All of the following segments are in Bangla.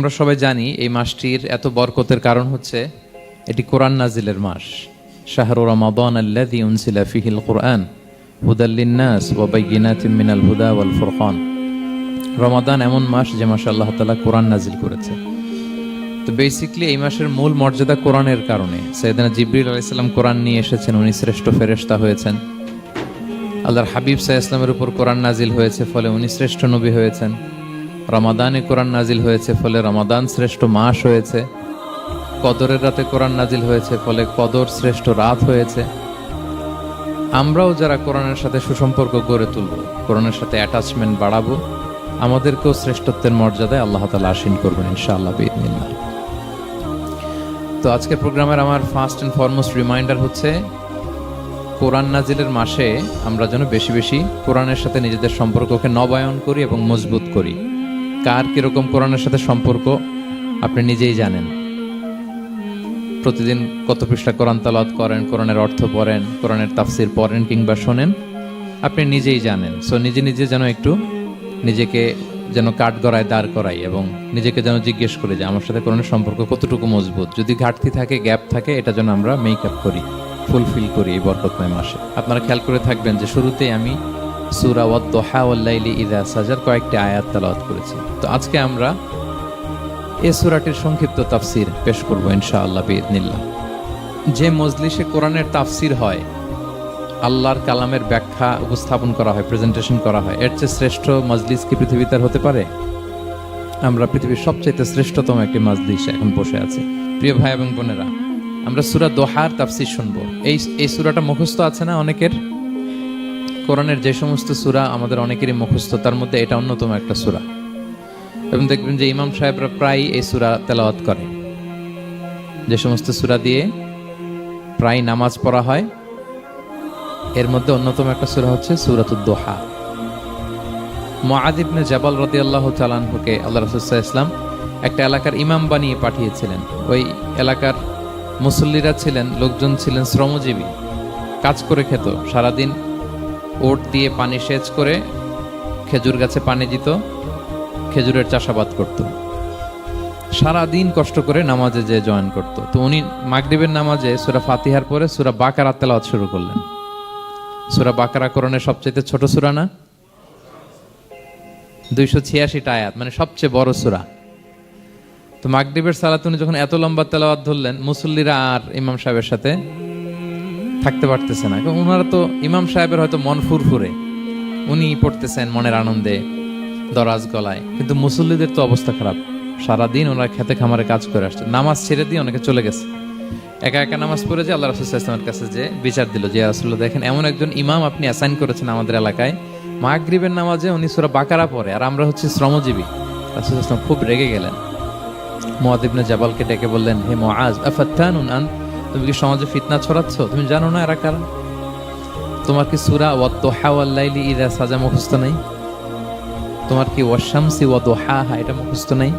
আমরা সবাই জানি এই মাসটির এত বরকতের কারণ হচ্ছে এটি কোরআন নাজিলের মাস। শাহরু রমাদান আল্লাযী উনজিলা ফীহিল কুরআন হুদাল লিন্নাস ওয়া বাইয়িনাতিম মিনাল হুদা ওয়াল ফুরকান। রমাদান এমন মাস যে মাসে আল্লাহ তাআলা কোরআন নাজিল করেছে। তো বেসিক্যালি এই মাসের মূল মর্যাদা কোরআনের কারণে। সাইয়েদনা জিবরিল আলাইহিস সালাম কোরআন নিয়ে এসেছেন, উনি শ্রেষ্ঠ ফেরেশতা হয়েছেন। আল্লাহর হাবিব সাল্লাল্লাহু আলাইহি ওয়াসাল্লামের উপর কোরআন নাজিল হয়েছে, ফলে উনি শ্রেষ্ঠ নবী হয়েছেন। রমাদানে কোরআন নাজিল হয়েছে, ফলে রমাদান শ্রেষ্ঠ মাস হয়েছে। কদরের রাতে কোরআন নাজিল হয়েছে, ফলে কদর শ্রেষ্ঠ রাত হয়েছে। আমরাও যারা কোরআনের সাথে সুসম্পর্ক গড়ে তুলব, কোরআনের সাথে অ্যাটাচমেন্ট বাড়াবো, আমাদেরকেও শ্রেষ্ঠত্বের মর্যাদায় আল্লাহ তাআলা আসীন করবেন ইনশাআল্লাহ বিইذنিল্লাহ। তো আজকের প্রোগ্রামের আমার ফার্স্ট অ্যান্ড ফরমোস্ট রিমাইন্ডার হচ্ছে কোরআন নাজিলের মাসে আমরা যেন বেশি বেশি কোরআনের সাথে নিজেদের সম্পর্ককে নবায়ন করি এবং মজবুত করি। কার কিরকম কোরআনের সাথে সম্পর্ক আপনি নিজেই জানেন। প্রতিদিন কত পৃষ্ঠা কোরআন তেলাওয়াত করেন, কোরআনের অর্থ পড়েন, কোরআনের তাফসির পড়েন কিংবা শোনেন, আপনি নিজেই জানেন। সো নিজে নিজে যেন একটু নিজেকে যেন কাঠগড়ায় দাঁড় করাই এবং নিজেকে যেন জিজ্ঞেস করি যে আমার সাথে কোরআনের সম্পর্ক কতটুকু মজবুত। যদি ঘাটতি থাকে, গ্যাপ থাকে, এটা যেন আমরা মেক আপ করি, ফুলফিল করি এই বরকতময় মাসে। আপনারা খেয়াল করে থাকবেন যে শুরুতেই আমি সূরা ওয়াদ-দুহা ওয়াল-লাইলি ইযা সাজার কয়েকটি আয়াত তেলাওয়াত করেছি। তো আজকে আমরা এই সূরাটির সংক্ষিপ্ত তাফসির পেশ করব ইনশাআল্লাহ বিইذنিল্লাহ। যে মজলিসে কোরআনের তাফসির হয়, আল্লাহর কালামের ব্যাখ্যা উপস্থাপন করা হয়, প্রেজেন্টেশন করা হয়, এর চেয়ে শ্রেষ্ঠ মজলিস কি পৃথিবীতে আর হতে পারে? আমরা পৃথিবীর সবচেয়ে শ্রেষ্ঠতম একটি মজলিসে এখন বসে আছি। প্রিয় ভাই এবং বোনেরা, আমরা সূরা দোহার তাফসির শুনবো। এই সূরাটা মুখস্থ আছে না অনেকের? কোরআনের যে সমস্ত সূরা আমাদের অনেকেরই মুখস্থ, তার মধ্যে এটা অন্যতম একটা সূরা। এবং দেখবেন যে ইমাম সাহেবরা প্রায় এই সূরা তেলাওয়াত করে। যে সমস্ত সূরা দিয়ে প্রায় নামাজ পড়া হয়, এর মধ্যে অন্যতম একটা সূরা হচ্ছে সূরাতুদ দোহা। মুআয ইবনে জাবাল রাদিয়াল্লাহু তাআলা আনহুকে আল্লাহ রাসূল সাল্লাল্লাহু আলাইহি ওয়াসাল্লাম একটা এলাকার ইমাম বানিয়ে পাঠিয়েছিলেন। ওই এলাকার মুসল্লিরা ছিলেন, লোকজন ছিলেন শ্রমজীবী, কাজ করে খেত। সারাদিন ওট দিয়ে পানি সেচ করে খেজুর গাছে পানি দিত, খেজুরের চাষাবাদ করত, সারাদিন কষ্ট করে নামাজে যে জয়েন করত। তো উনি মাগরিবের নামাজে সূরা ফাতিহার পরে সূরা বাকারা তেলাওয়াত শুরু করলেন। সূরা বাকারা কোরআনের সবচেয়ে ছোট সূরা না? 286টা আয়াত, মানে সবচেয়ে বড় সূরা। তো মাগরিবের সালাতে উনি যখন এত লম্বা তেলাওয়াত ধরলেন, মুসল্লিরা আর ইমাম সাহেবের সাথে থাকতে পারতেছে না। ওনারা তো, ইমাম সাহেবের হয়তো মন ফুরফুরে, উনি পড়তেছেন মনের আনন্দে দরাজ গলায়, কিন্তু মুসল্লিদের তো অবস্থা খারাপ। সারাদিন ওনারা খেতে খামারে কাজ করে আসছে, নামাজ ছেড়ে দিয়ে অনেকে চলে গেছে। একা একা নামাজ পড়ে যে আল্লাহ রাসূল সাল্লাল্লাহু আলাইহি ওয়াসাল্লামের কাছে যে বিচার দিল যে ইয়া রাসূলুল্লাহ, দেখেন এমন একজন ইমাম আপনি অ্যাসাইন করেছেন আমাদের এলাকায়, মাগরিবের নামাজে উনি সূরা বাকারা পড়ে, আর আমরা হচ্ছে শ্রমজীবী। রাসূল সাল্লাল্লাহু আলাইহি ওয়াসাল্লাম খুব রেগে গেলেন। মুআয ইবনে জাবালকে ডেকে বললেন, হে মুআয, আফাত্তানুন আন, তুমি কি সমাজে ফিতনা ছড়াচ্ছ? তুমি জানো না এরা কারা? তোমার কি সূরা ওয়াদ-দুহা ওয়াল-লাইলি ইযা সাজা মুখস্থ নাই? তোমার কি ওয়াশ-শামসি ওয়া-দুহাহা এটা মুখস্থ নাই?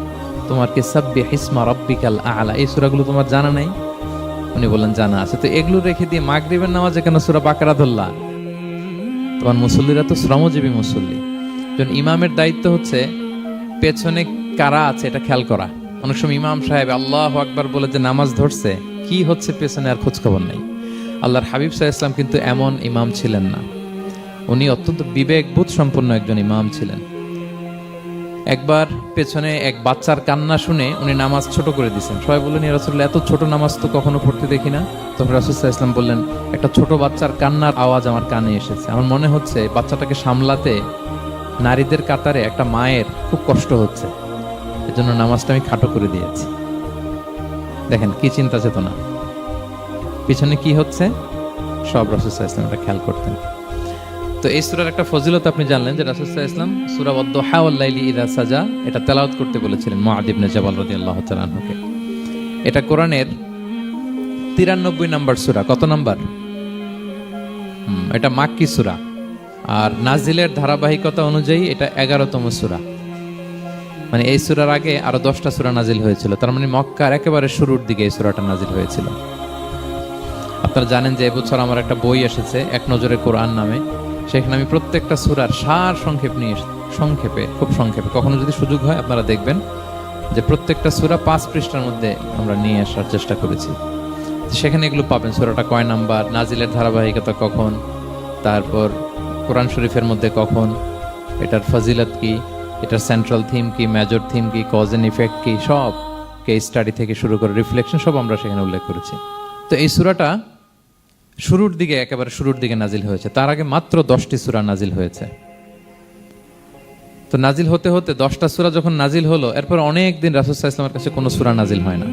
তোমার কি সাব্বিহ ইসমা রাব্বিকাল আ'লা এই সূরাগুলো তোমার জানা নাই? উনি বললেন জানা আছে। তো এগুলো রেখে দিয়ে মাগরিবের নামাজে কেন সূরা বাকারা ধরলা? তোমার মুসল্লিরা তো শ্রমজীবী মুসল্লি। যখন ইমামের দায়িত্ব হচ্ছে পেছনে কারা আছে এটা খেয়াল করা। অনেক সময় ইমাম সাহেব আল্লাহু আকবার বলে যে নামাজ ধরছে, কি হচ্ছে পেছনে আর খোঁজ খবর নাই। আল্লাহর হাবিব সাল্লাল্লাহু আলাইহি ওয়াসাল্লাম কিন্তু এমন ইমাম ছিলেন না, উনি অত্যন্ত বিবেকবোধ সম্পন্ন একজন ইমাম ছিলেন। একবার পেছনে এক বাচ্চার কান্না শুনে উনি নামাজ ছোট করে দিয়েছেন। সবাই বললেন, ইয়া রাসূলুল্লাহ, এত ছোট নামাজ তো কখনো পড়তে দেখি না। তখন রাসূল সাল্লাল্লাহু আলাইহি ওয়াসাল্লাম বললেন, একটা ছোট বাচ্চার কান্নার আওয়াজ আমার কানে এসেছে। আমার মনে হচ্ছে বাচ্চাটাকে সামলাতে নারীদের কাতারে একটা মায়ের খুব কষ্ট হচ্ছে, এজন্য নামাজটা আমি খাটো করে দিয়েছি। দেখেন কি চিন্তা চেতনা, পিছনে কি হচ্ছে সব রাসূল সাল্লাল্লাহু আলাইহি ওয়াসাল্লাম এটা খেয়াল করতেন। তো এই সূরার একটা ফজিলত আপনি জানলেন যে রাসূল সাল্লাল্লাহু আলাইহি ওয়াসাল্লাম সূরা ওয়াদ-দুহা ওয়াল-লাইলি ইযা সাজা এটা তেলাওয়াত করতে বলেছিলেন মুআয ইবনে জাবাল রাদিয়াল্লাহু তাআলা আনহুকে। এটা কোরআনের 93 নম্বর সূরা। কত নাম্বার? এটা মাক্কি সূরা, আর নাজিলের ধারাবাহিকতা অনুযায়ী এটা 11তম সূরা। মানে এই সূরার আগে আরো 10টা সূরা নাজিল হয়েছিল, তার মানে মক্কার একেবারে শুরুর দিকে এই সূরাটা নাজিল হয়েছিল। আপনারা জানেন যে এবছর আমার একটা বই এসেছে এক নজরে কোরআন নামে, সেখানে আমি প্রত্যেকটা সূরার সার সংক্ষেপ নিয়ে, সংক্ষেপে, খুব সংক্ষেপে, কখনো যদি সুযোগ হয় আপনারা দেখবেন, যে প্রত্যেকটা সূরা 5 পৃষ্ঠার মধ্যে আমরা নিয়ে আসার চেষ্টা করেছি। সেখানে এগুলো পাবেন, সূরাটা কয় নাম্বার, নাজিলের ধারাবাহিকতা কখন, তারপর কোরআন শরীফের মধ্যে কখন, এটার ফজিলত কি, এটার সেন্ট্রাল থিম কি, মেজর থিম কি, কজ এন্ড ইফেক্ট কি, সব কেস স্টাডি থেকে শুরু করে রিফ্লেকশন সব আমরা সেখানে উল্লেখ করেছি। তো এই সূরাটা শুরুর দিকে, একেবারে শুরুর দিকে নাজিল হয়েছে। তার আগে মাত্র 10টি সূরা নাজিল হয়েছে। তো নাজিল হতে হতে 10টা সূরা যখন নাজিল হলো, এরপর অনেক দিন রাসূল সাল্লাল্লাহু আলাইহি ওয়াসাল্লামের কাছে কোনো সূরা নাজিল হয় না।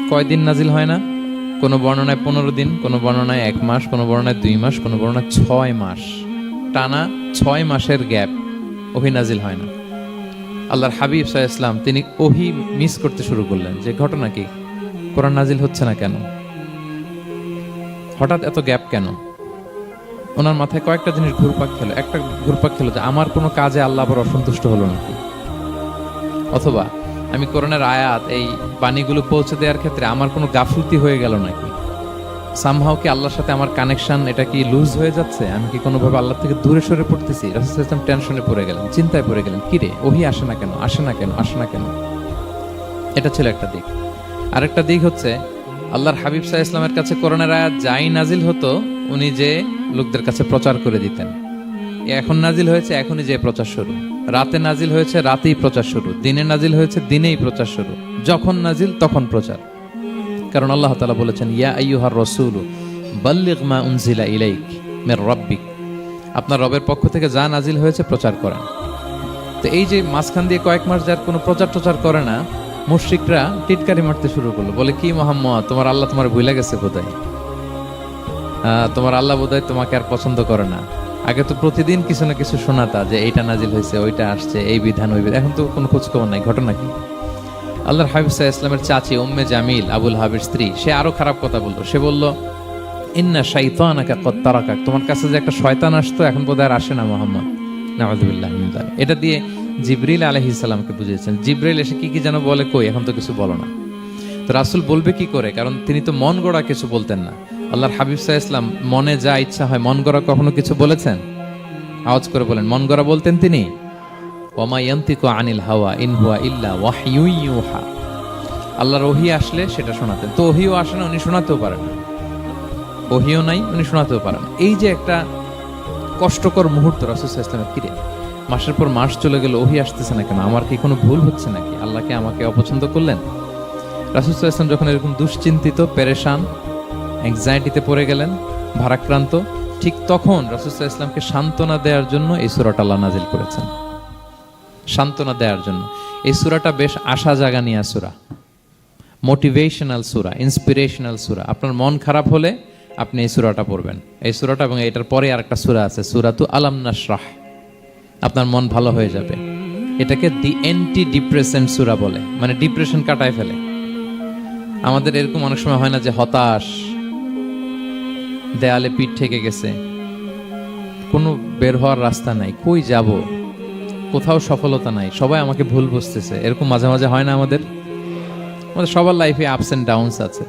কয়দিন নাজিল হয় না? কোনো বর্ণনায় 15 দিন, কোনো বর্ণনায় 1 মাস, কোনো বর্ণনায় 2 মাস, কোনো বর্ণনায় 6 মাস, টানা 6 মাসের গ্যাপ ওহী নাজিল হয় না। আল্লাহর হাবিব সাল্লাল্লাহু আলাইহি ওয়াসাল্লাম তিনি ওহী মিস করতে শুরু করলেন, যে ঘটনা কি, কোরআন নাজিল হচ্ছে না কেন, হঠাৎ এত গ্যাপ কেন? ওনার মাথায় কয়েকটা জিনিস ঘুরপাক খেলো। একটা ঘুরপাক খেলো যে আমার কোনো কাজে আল্লাহ আবার অসন্তুষ্ট হলো নাকি, অথবা আমি কোরআনের আয়াত, এই বাণীগুলো পৌঁছে দেওয়ার ক্ষেত্রে আমার কোনো গাফলতি হয়ে গেল নাকি, সামহাও কি আল্লাহর সাথে আমার কানেকশন এটা কি লুজ হয়ে যাচ্ছে, আমি কি কোনোভাবে আল্লাহ থেকে দূরে সরে পড়তেছি? রাসূল সাল্লাল্লাহু আলাইহি ওয়াসাল্লাম টেনশনে পড়ে গেলেন, চিন্তায় পড়ে গেলেন, কিরে ওহী আসে না কেন, আসে না কেন, আসে না কেন। এটা ছিল একটা দিক। আরেকটা দিক হচ্ছে আল্লাহর হাবিব সাল্লাল্লাহু আলাইহি ওয়াসাল্লামের কাছে কোরআনের আয়াত যাই নাজিল হতো, উনি যে লোকদের কাছে প্রচার করে দিতেন। এখন নাজিল হয়েছে, এখনই যে প্রচার শুরু। রাতে নাজিল হয়েছে, রাতেই প্রচার শুরু। দিনে নাজিল হয়েছে, দিনেই প্রচার শুরু। যখন নাজিল তখন প্রচার। কারণ আল্লাহ তাআলা বলেছেন, ইয়া আইয়ুহার রাসূলু বাল্লিগ মা উনজিলা ইলাইক মির রাব্বিক, আপনার রবের পক্ষ থেকে যা নাজিল হয়েছে প্রচার করেন। তো এই যে মাঝখান দিয়ে কয়েক মাস যার কোনো প্রচার করে না, মুশরিকরা টিটকারি মারতে শুরু করলো, বলে কি মুহাম্মদ, তোমার আল্লাহ তোমার ভুলে গেছে বোধহয়, তোমার আল্লাহ বোধহয় তোমাকে আর পছন্দ করে না। আগে তো প্রতিদিন কিছু না কিছু শোনাতা যে এইটা নাজিল হয়েছে, ওইটা আসছে, এই বিধান ওই বিধান, এখন তো কোনো খোঁজখবর নাই। ঘটনা কি? আল্লাহর হাবিব সাল্লাল্লাহু আলাইহি ওয়াসাল্লামের চাচি উম্মে জামিল, আবুল হাবির স্ত্রী, সে আরো খারাপ কথা বললো। সে বলল, ইন্না শাইতানাকা কদ তারাকাক, তোমার কাছে যে একটা শয়তান আসতো এখন বোধহয় আর আসে না মুহাম্মদ, নাউযুবিল্লাহি মিন যালিক। এটা দিয়ে জিবরিল আলাইহিস সালামকে বুঝিয়েছেন। জিবরিল এসে কি কি যেন বলে, কই এখন তো কিছু বলো না। তো রাসূল বলবে কি করে, কারণ তিনি তো মন গড়া কিছু বলতেন না। আল্লাহর হাবিব সাল্লাল্লাহু আলাইহি ওয়াসাল্লাম মনে যা ইচ্ছা হয়, মন গড়া কখনো কিছু বলেছেন? আওয়াজ করে বলেন, মন গড়া বলতেন তিনি? ওয়ামা ইয়ানতিকু আনিল হাওয়া ইন হুয়া ইল্লা ওয়াহয়ু ইউহা। আল্লাহর ওহী আসলে সেটা শোনাতেন। তো ওহীও আসে না, উনি শোনাতেও পারেন না। ওহীও নাই, উনি শোনাতেও পারেন না। এই যে একটা কষ্টকর মুহূর্ত রাসূল সাল্লাল্লাহু আলাইহি ওয়াসাল্লামের, কিরে মাসের পর মাস চলে গেল, ওহী আসতেছে না কেন, আমার কি কোনো ভুল হচ্ছে নাকি, আল্লাহকে আমাকে অপছন্দ করলেন? রাসূল সাল্লাল্লাহু আলাইহি ওয়াসাল্লাম যখন এরকম দুশ্চিন্তিত, পেরেশান, অ্যাংজাইটিতে পড়ে গেলেন, ভারাক্রান্ত, ঠিক তখন রাসূল সাল্লাল্লাহু আলাইহি ওয়াসাল্লামকে সান্ত্বনা দেওয়ার জন্য এই সূরাটা আল্লাহ নাজিল করেছেন। সান্ত্বনা দেওয়ার জন্য এই সূরাটা বেশ আশা জাগানিয়া সূরা, মোটিভেশনাল সূরা, ইন্সপিরেশনাল সূরা। আপনার মন খারাপ হলে আপনি এই সূরাটা পড়বেন, এই সূরাটা, এবং এটার পরে আরেকটা সূরা আছে, সূরাতু আলাম নাশরাহ, আপনার মন ভালো হয়ে যাবে। এটাকে দি অ্যান্টি ডিপ্রেসেন্ট সূরা বলে, মানে ডিপ্রেশন কাটায় ফেলে। আমাদের এরকম অনেক সময় হয় না যে হতাশ, দেয়ালে পিঠ ঠেকে গেছে, কোনো বের হওয়ার রাস্তা নাই, কই যাব, কোথাও সফলতা নাই, সবাই আমাকে ভুল বুঝতেছে, এরকম মাঝে মাঝে হয় না? আমাদের সবার লাইফে আপস এন্ড ডাউনস আছে।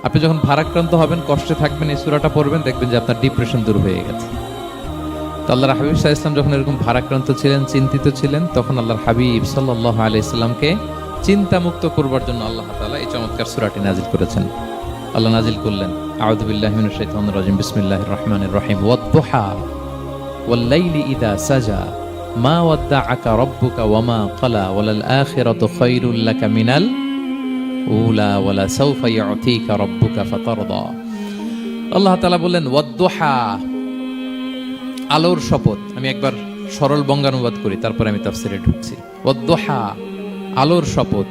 আপনি যখন ভারাক্রান্ত হবেন, কষ্টে থাকবেন, এই সূরাটা পড়বেন, দেখবেন যে আপনার ডিপ্রেশন দূর হয়ে গেছে। তো আল্লাহর হাবিব সাল্লাল্লাহু আলাইহি ওয়াসাল্লাম যখন এরকম ভারাক্রান্ত ছিলেন, চিন্তিত ছিলেন, তখন আল্লাহর হাবিব সাল্লাল্লাহু আলাইহি ওয়াসাল্লামকে চিন্তামুক্ত করবার জন্য আল্লাহ তাআলা এই চমৎকার সূরাটি নাজিল করেছেন। আল্লাহ নাজিল করলেন, আউযু বিল্লাহি মিনাশ শাইতানির রাজিম, বিসমিল্লাহির রহমানির রহিম, ওয়াদ-দুহা ওয়াল-লাইলি ইযা সাজা মা ওয়াদ্দাআকা রাব্বুকা ওয়া মা ক্বালা ওয়ালাল আখিরাতু খায়রুল লাকা মিনাল উলা ওয়ালা সাওফা ইউতিকা রাব্বুকা ফাতারদা। আল্লাহ তাআলা বললেন, ওয়াদ-দুহা, আলোর শপথ। আমি একবার সরল বঙ্গানুবাদ করি, তারপর আমি তাফসিরে ঢুকছি। ওয়াদ-দুহা, আলোর শপথ।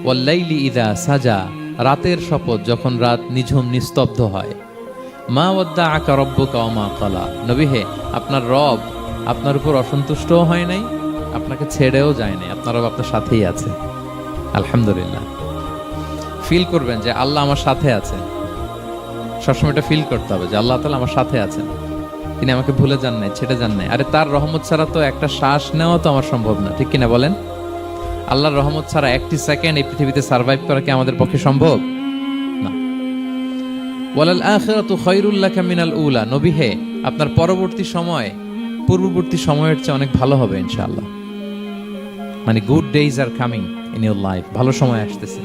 ওয়াল-লাইলি ইযা সাজা, রাতের শপথ, যখন রাত নিঝুম নিস্তব্ধ হয়। মা ওয়াদ্দাআকা রাব্বুকা ওয়া মা ক্বালা, নবী হে, আপনার রব আপনার উপর অসন্তুষ্টও হয় নাই, আপনাকে ছেড়েও যায় নাই, আপনার রব আপনার সাথেই আছে। আলহামদুলিল্লাহ। ফিল করবেন যে আল্লাহ আমার সাথে আছেন। সবসময় এটা ফিল করতে হবে যে আল্লাহ তাআলা আমার সাথে আছেন, তিনি আমাকে ভুলে যান নাই, ছেড়ে যান নাই। আরে তার রহমত ছাড়া তো একটা শ্বাস নেওয়া তো আমার সম্ভব না, ঠিক কিনা বলেন? আল্লাহর রহমত ছাড়া একটি সেকেন্ড এই পৃথিবীতে সার্ভাইভ করা কি আমাদের পক্ষে সম্ভব না? ওয়ালাল আখিরাতু খায়রুল লাকা মিনাল উলা, নবী হে, আপনার পরবর্তী সময় পূর্ববর্তী সময়ের চেয়ে অনেক ভালো হবে ইনশাআল্লাহ। মানে good days are coming in your life, ভালো সময় আসতেছে।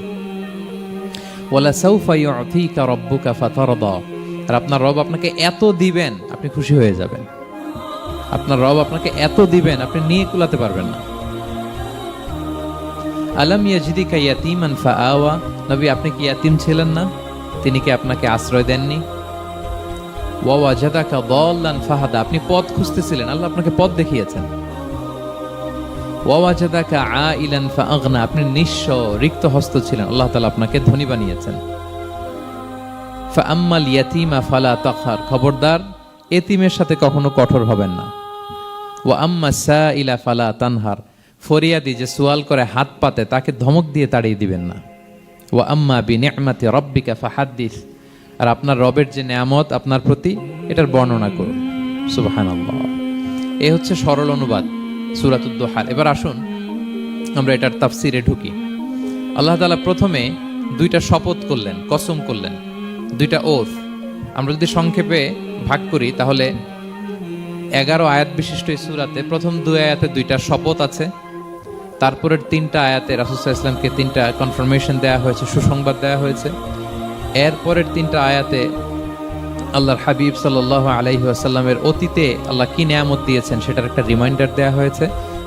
ওয়ালা সাউফা ইউতিকা রাব্বুকা ফাতারদা, আর আপনার রব আপনাকে এত দিবেন আপনি খুশি হয়ে যাবেন। আপনার রব আপনাকে এত দিবেন আপনি নিয়ে কুলাতে পারবেন না। আলাম ইয়াজিদিকা ইয়াতীমান ফাআওয়া, নবী আপনি কি ইয়াতীম ছিলেন না? তিনি কি আপনাকে আশ্রয় দেননি? ওয়া ওয়াজাদাকা দাল্লান ফাহাদা, আপনি পথ খুঁজতেছিলেন, আল্লাহ আপনাকে পথ দেখিয়েছেন। ওয়া ওয়াজাদাকা আইলান ফাআগনা, আপনি নিঃস্ব রিক্ত হস্ত ছিলেন, আল্লাহ তাআলা আপনাকে ধনী বানিয়েছেন। ফাআম্মাল ইয়াতীমা ফালা তাকহার, খবরদার এতিমের সাথে কখনো কঠোর হবেন না। ওয়া আম্মা সাইলা ফালা তানহার, ফরিয়াদি যে সুয়াল করে হাত পাতে তাকে ধমক দিয়ে তাড়িয়ে দিবেন না। ওয়া আম্মা বিনি'মাতি রাব্বিকা ফাহাদ্দিস, আর আপনার রবের যে নেয়ামত আপনার প্রতি এটার বর্ণনা করুন। সুবহানাল্লাহ। এই হচ্ছে সরল অনুবাদ সূরাতুদ দুহার। এবার আসুন আমরা এটার তাফসিরে ঢুকি। আল্লাহ তাআলা প্রথমে দুইটা শপথ করলেন, কসম করলেন, দুইটা ওথ। আমরা যদি সংক্ষেপে ভাগ করি তাহলে 11 আয়াত বিশিষ্ট এই সূরাতে প্রথম 2 আয়াতে দুইটা শপথ আছে, তারপরের 3টা আয়াতে রাসূল সাল্লাল্লাহু আলাইহি ওয়াসাল্লামকে 3টা কনফার্মেশন দেওয়া হয়েছে, সুসংবাদ দেওয়া হয়েছে। এরপরের 3টা আয়াতে আল্লাহর হাবিব সাল্লাল্লাহু আলাইহি ওয়াসাল্লামের অতীতে আল্লাহ কি নেয়ামত দিয়েছেন সেটার একটা রিমাইন্ডার দেওয়া হয়েছে।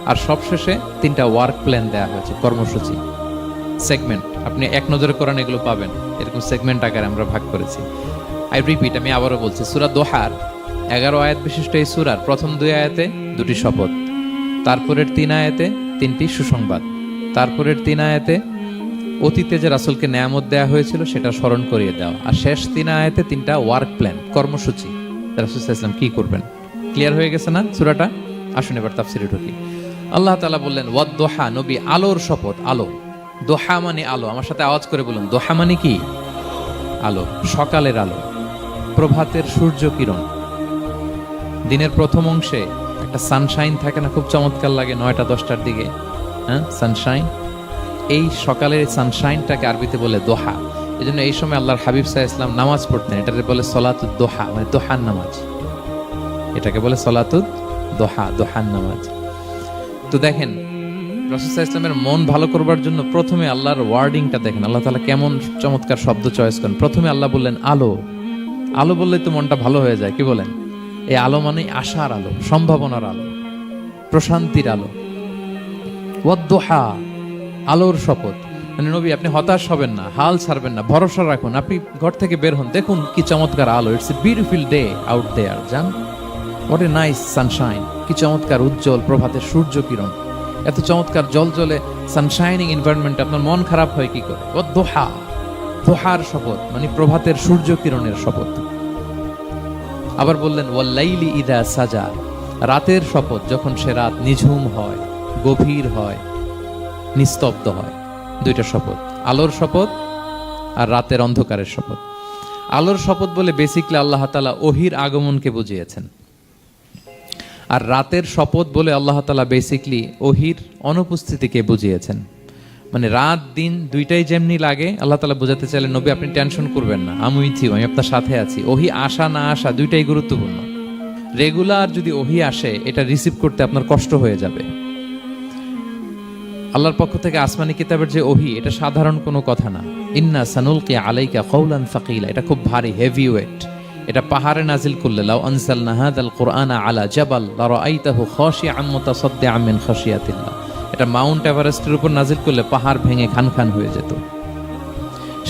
আর সবশেষে 3টা ওয়ার্ক প্ল্যান দেওয়া হয়েছে, কর্মসূচি, সেগমেন্ট। আপনি এক নজরে কোরআন এগুলো পাবেন, এরকম সেগমেন্ট আকারে আমরা ভাগ করেছি। আই রিপিট, আমি আবারও বলছি, সূরা দোহার 11 আয়াত বিশিষ্ট এই সূরার প্রথম 2 আয়াতে 2টি শপথ, তারপরের 3 আয়াতে 3টি সুসংবাদ, তারপরের 3 আয়াতে অতীতে যে রাসূলকে নেয়ামত দেওয়া হয়েছিল সেটা স্মরণ করিয়ে দেওয়া, আর শেষ 3 আয়াতে 3টা ওয়ার্ক প্ল্যান, কর্মসূচি, রাসূল সাল্লাল্লাহু আলাইহি ওয়াসাল্লাম কি করবেন। ক্লিয়ার হয়ে গেছে না সূরাটা? আসুন এবার তাফসিরে ঢুকি। আল্লাহ তাআলা বললেন ওয়াদ দোহা, নবী আলোর শপথ। আলো, দোহা মানে আলো। আমার সাথে আওয়াজ করে বলুন, দোহা মানে কি? আলো, সকালের আলো, প্রভাতের সূর্য কিরণ। দিনের প্রথম অংশে একটা সানশাইন থাকে না, খুব চমৎকার লাগে 9টা 10টার দিকে, হ্যাঁ, সানশাইন। এই সকালের সানশাইনটাকে আরবিতে বলে দোহা। এই জন্য এই সময় আল্লাহর হাবিব সাল্লাল্লাহু আলাইহি ওয়াসাল্লাম নামাজ পড়তেন, এটাকে বলে সলাতুদ দোহা, মানে দোহার নামাজ। এটাকে বলে সলাতুদ দোহা, দোহার নামাজ। তো দেখেন রাসূল সাল্লাল্লাহু আলাইহি ওয়াসাল্লামের মন ভালো করবার জন্য প্রথমে আল্লাহর ওয়ার্ডিংটা দেখেন, আল্লাহ তাআলা কেমন চমৎকার শব্দ চয়েস করেন। প্রথমে আল্লাহ বললেন আলো। আলো বললেই তো মনটা ভালো হয়ে যায়, কি বলেন? এই আলো মানে আশার আলো, সম্ভাবনার আলো, প্রশান্তির আলো। ওয়াদ-দোহা, আলোর শপথ। মানে নবী আপনি হতাশ হবেন না, হাল ছাড়বেন না, ভরসা রাখুন। আপনি ঘর থেকে বের হন, দেখুন কি চমৎকার আলো। It's a beautiful day out there. জান, হোয়াট এ নাইস সানশাইন। কি চমৎকার উজ্জ্বল প্রভাতের সূর্য কিরণ। এত চমৎকার জলজলে সানশাইনিং এনভায়রনমেন্টে আপনার মন খারাপ হয় কি করে? ওয়াদ-দোহা, দোহার শপথ মানে প্রভাতের সূর্য কিরণের শপথ। আবার বললেন ওয়াল-লাইলি ইযা সাজা, রাতের শপথ, যখন সে রাত নিঝুম হয়, গভীর হয়, নিস্তব্ধ হয়। 2টা শপথ, আলোর শপথ আর রাতের অন্ধকারের শপথ। আলোর শপথ বলে বেসিক্যালি আল্লাহ তাআলা ওহির আগমনকে বুঝিয়েছেন, আর রাতের শপথ বলে আল্লাহ তাআলা বেসিক্যালি ওহির অনুপস্থিতিকে বুঝিয়েছেন। মানে রাত দিন দুইটাই যেমনি লাগে, আল্লাহ তাআলা বোঝাতে চাইলেন নবী আপনি টেনশন করবেন না, আমি আপনার সাথে আছি। ওহি আসা না আসা দুইটাই গুরুত্বপূর্ণ। রেগুলার যদি ওহি আসে এটা রিসিভ করতে আপনার কষ্ট হয়ে যাবে। আল্লাহর পক্ষ থেকে আসমানি কিতাবের যে ওহি, এটা সাধারণ কোনো কথা না। ইন্না সানুলকি আলাইকা কওলান সাকিলা, এটা খুব ভারী, হেভি ওয়েট। এটা পাহাড়ে নাজিল করলে, লাউ আনজালনা হাযাল কুরআনা আলা জাবাল লারাআইতাহু খাশিআম মুতাসাদ্দিআম মিন খাশিয়াতিল্লাহ, এটা মাউন্ট এভারেস্টের উপর নাজিল করলে পাহাড় ভেঙে খান খান হয়ে যেত।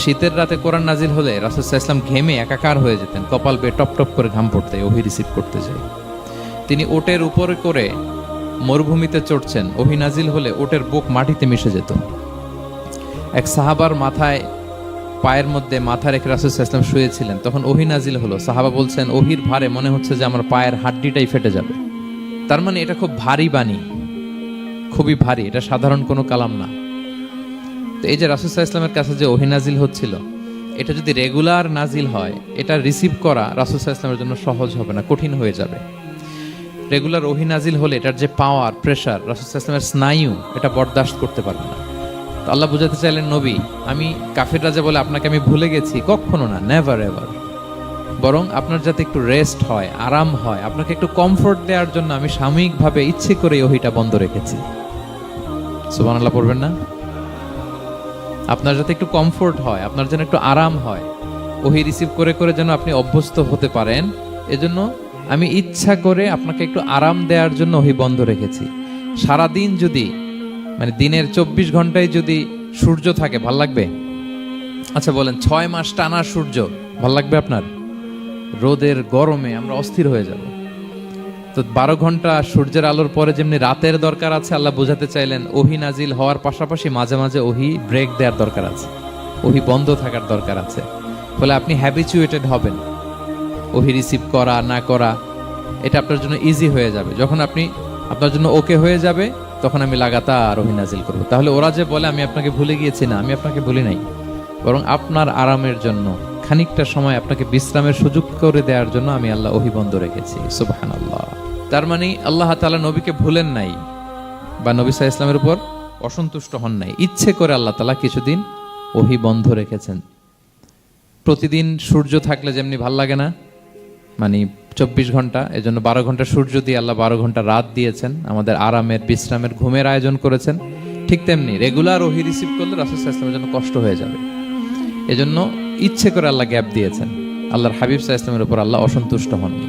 শীতের রাতে কোরআন নাজিল হলে রাসূল সাল্লাল্লাহু আলাইহি ওয়াসাল্লাম ঘেমে একাকার হয়ে যেতেন, কপাল বেয়ে টপ টপ করে ঘাম পড়তে, ওহি রিসিভ করতে যায়। তিনি ওটের উপরে করে মরুভূমিতে চড়ছেন, ওহি নাজিল হলে ওটের বুক মাটিতে মিশে যেত। এক সাহাবার মাথায় পায়ের মধ্যে মাথা রেখে রাসূল সাল্লাল্লাহু আলাইহি ওয়াসাল্লাম শুয়েছিলেন, তখন ওহি নাজিল হলো। সাহাবা বলছেন ওহির ভারে মনে হচ্ছে যে আমার পায়ের হাড্ডিটাই ফেটে যাবে। তার মানে এটা খুব ভারী বাণী, খুবই ভারী, এটা সাধারণ কোনো কালাম না। তো এই যে রাসূল সাল্লাল্লাহু আলাইহি ওয়াসাল্লামের কাছে যে ওহি নাজিল হচ্ছিল, এটা যদি রেগুলার নাজিল হয়, এটা রিসিভ করা রাসূল সাল্লাল্লাহু আলাইহি ওয়াসাল্লামের জন্য সহজ হবে না, কঠিন হয়ে যাবে। রেগুলার ওহি নাজিল হলে এটার যে পাওয়ার, প্রেশার, রাসূল সাল্লাল্লাহু আলাইহি ওয়াসাল্লামের স্নায়ু এটা বরদাস্ত করতে পারবে না। তো আল্লাহ বুঝাতে চাইলেন নবী আমি কাফিররা যে বলে আপনাকে আমি ভুলে গেছি, কখনো না, নেভার এভার। বরং আপনার যাতে একটু রেস্ট হয়, আরাম হয়, আপনাকে একটু কমফোর্ট দেওয়ার জন্য আমি সাময়িকভাবে ইচ্ছে করে ওহিটা বন্ধ রেখেছি। সুবহানাল্লাহ পড়বেন না? আপনার যাতে একটু কমফোর্ট হয়, আপনার যেন একটু আরাম হয়, ওহি রিসিভ করে করে যেন আপনি অভ্যস্ত হতে পারেন, এজন্য আমি ইচ্ছা করে আপনাকে একটু আরাম দেওয়ার জন্য ওহি বন্ধ রেখেছি। সারাদিন যদি মানে দিনের 24 ঘন্টায় যদি সূর্য থাকে, ভাল লাগবে? আচ্ছা বলেন, 6 মাস টানা সূর্য ভাল লাগবে আপনার? রোদের গরমে আমরা অস্থির হয়ে যাব। তো 12 ঘন্টা সূর্যের আলোর পরে যেমনি রাতের দরকার আছে, আল্লাহ বোঝাতে চাইলেন ওহি নাজিল হওয়ার পাশাপাশি মাঝে মাঝে ওহি ব্রেক দেওয়ার দরকার আছে, ওহি বন্ধ থাকার দরকার আছে। ফলে আপনি হ্যাবিচুয়েটেড হবেন, ওহি রিসিভ করা না করা এটা আপনার জন্য ইজি হয়ে যাবে। যখন আপনি আপনার জন্য ওকে হয়ে যাবে, তখন আমি লাগাতার ওহি নাজিল করব। তাহলে ওরা যে বলে আমি আপনাকে ভুলে গিয়েছি, না, আমি আপনাকে ভুলি নাই, বরং আপনার আরামের জন্য খানিকটা সময় আপনাকে বিশ্রামের সুযোগ করে দেওয়ার জন্য আমি আল্লাহ ওহি বন্ধ রেখেছি। সুবহানাল্লাহ। তার মানে আল্লাহ তাআলা নবীকে ভুলেন নাই বা নবী সাল্লাল্লাহু আলাইহি ওয়াসাল্লামের উপর অসন্তুষ্ট হন নাই, ইচ্ছে করে আল্লাহ তাআলা কিছুদিন ওহি বন্ধ রেখেছেন। প্রতিদিন সূর্য থাকলে যেমনি ভাল লাগে না, মানে 24 ঘন্টা, এজন্য 12 ঘন্টা সূর্য দিয়ে আল্লাহ 12 ঘন্টা রাত দিয়েছেন, আমাদের আরামের বিশ্রামের ঘুমের আয়োজন করেছেন। ঠিক তেমনি রেগুলার ওহি রিসিভ করলে রাসূল সাল্লাল্লাহু আলাইহি ওয়াসাল্লামের জন্য কষ্ট হয়ে যাবে, এজন্য ইচ্ছে করে আল্লাহ গ্যাপ দিয়েছেন। আল্লাহর হাবিব সাল্লাল্লাহু আলাইহি ওয়াসাল্লামের উপর আল্লাহ অসন্তুষ্ট হননি।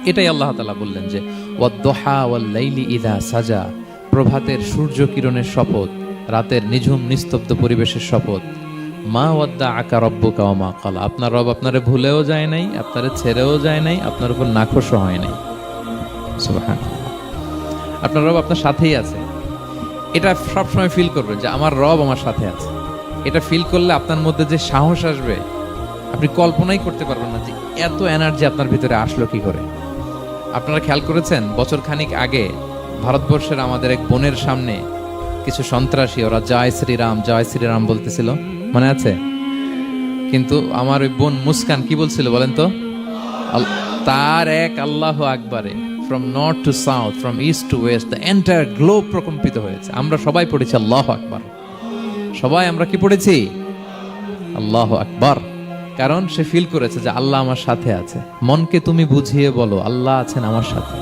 এটাই আল্লাহ তাআলা বললেন যে ওয়াদ-দুহা ওয়াল-লাইলি ইযা সাজা, প্রভাতের সূর্য কিরণের শপথ, রাতের নিঝুম নিস্তব্ধ পরিবেশের শপথ। মা ওয়াদ্দাআকা রাব্বুকা ওয়া মা ক্বালা, আপনার রব আপনারে ভুলেও যায় নাই, আপনারে ছেড়েও যায় নাই, আপনার উপর নাখোশও হয় নাই। সুবহানাল্লাহ। আপনার রব আপনার সাথেই আছে, এটা সবসময় ফিল করবেন যে আমার রব আমার সাথে আছে। এটা ফিল করলে আপনার মধ্যে যে সাহস আসবে, আপনি কল্পনাই করতে পারবেন না যে এত এনার্জি আপনার ভিতরে আসলো কি করে। আপনারা খেয়াল করেছেন, বছর খানিক আগে ভারতবর্ষের আমাদের এক বোনের সামনে কিছু সন্ত্রাসী, ওরা জয় শ্রীরাম বলতেছিল, মনে আছে? কিন্তু আমার ওই বোন মুস্কান কি বলছিল বলেন তো? তার এক আল্লাহু আকবারে from north to south, from east to west, the entire globe প্রকম্পিত হয়েছে। আমরা সবাই পড়েছি আল্লাহু আকবার, সবাই আমরা কি পড়েছি? আল্লাহু আকবার। কারণ সে ফিল করেছে যে আল্লাহ আমার সাথে আছে। মনকে তুমি বুঝিয়ে বলো আল্লাহ আছেন আমার সাথে,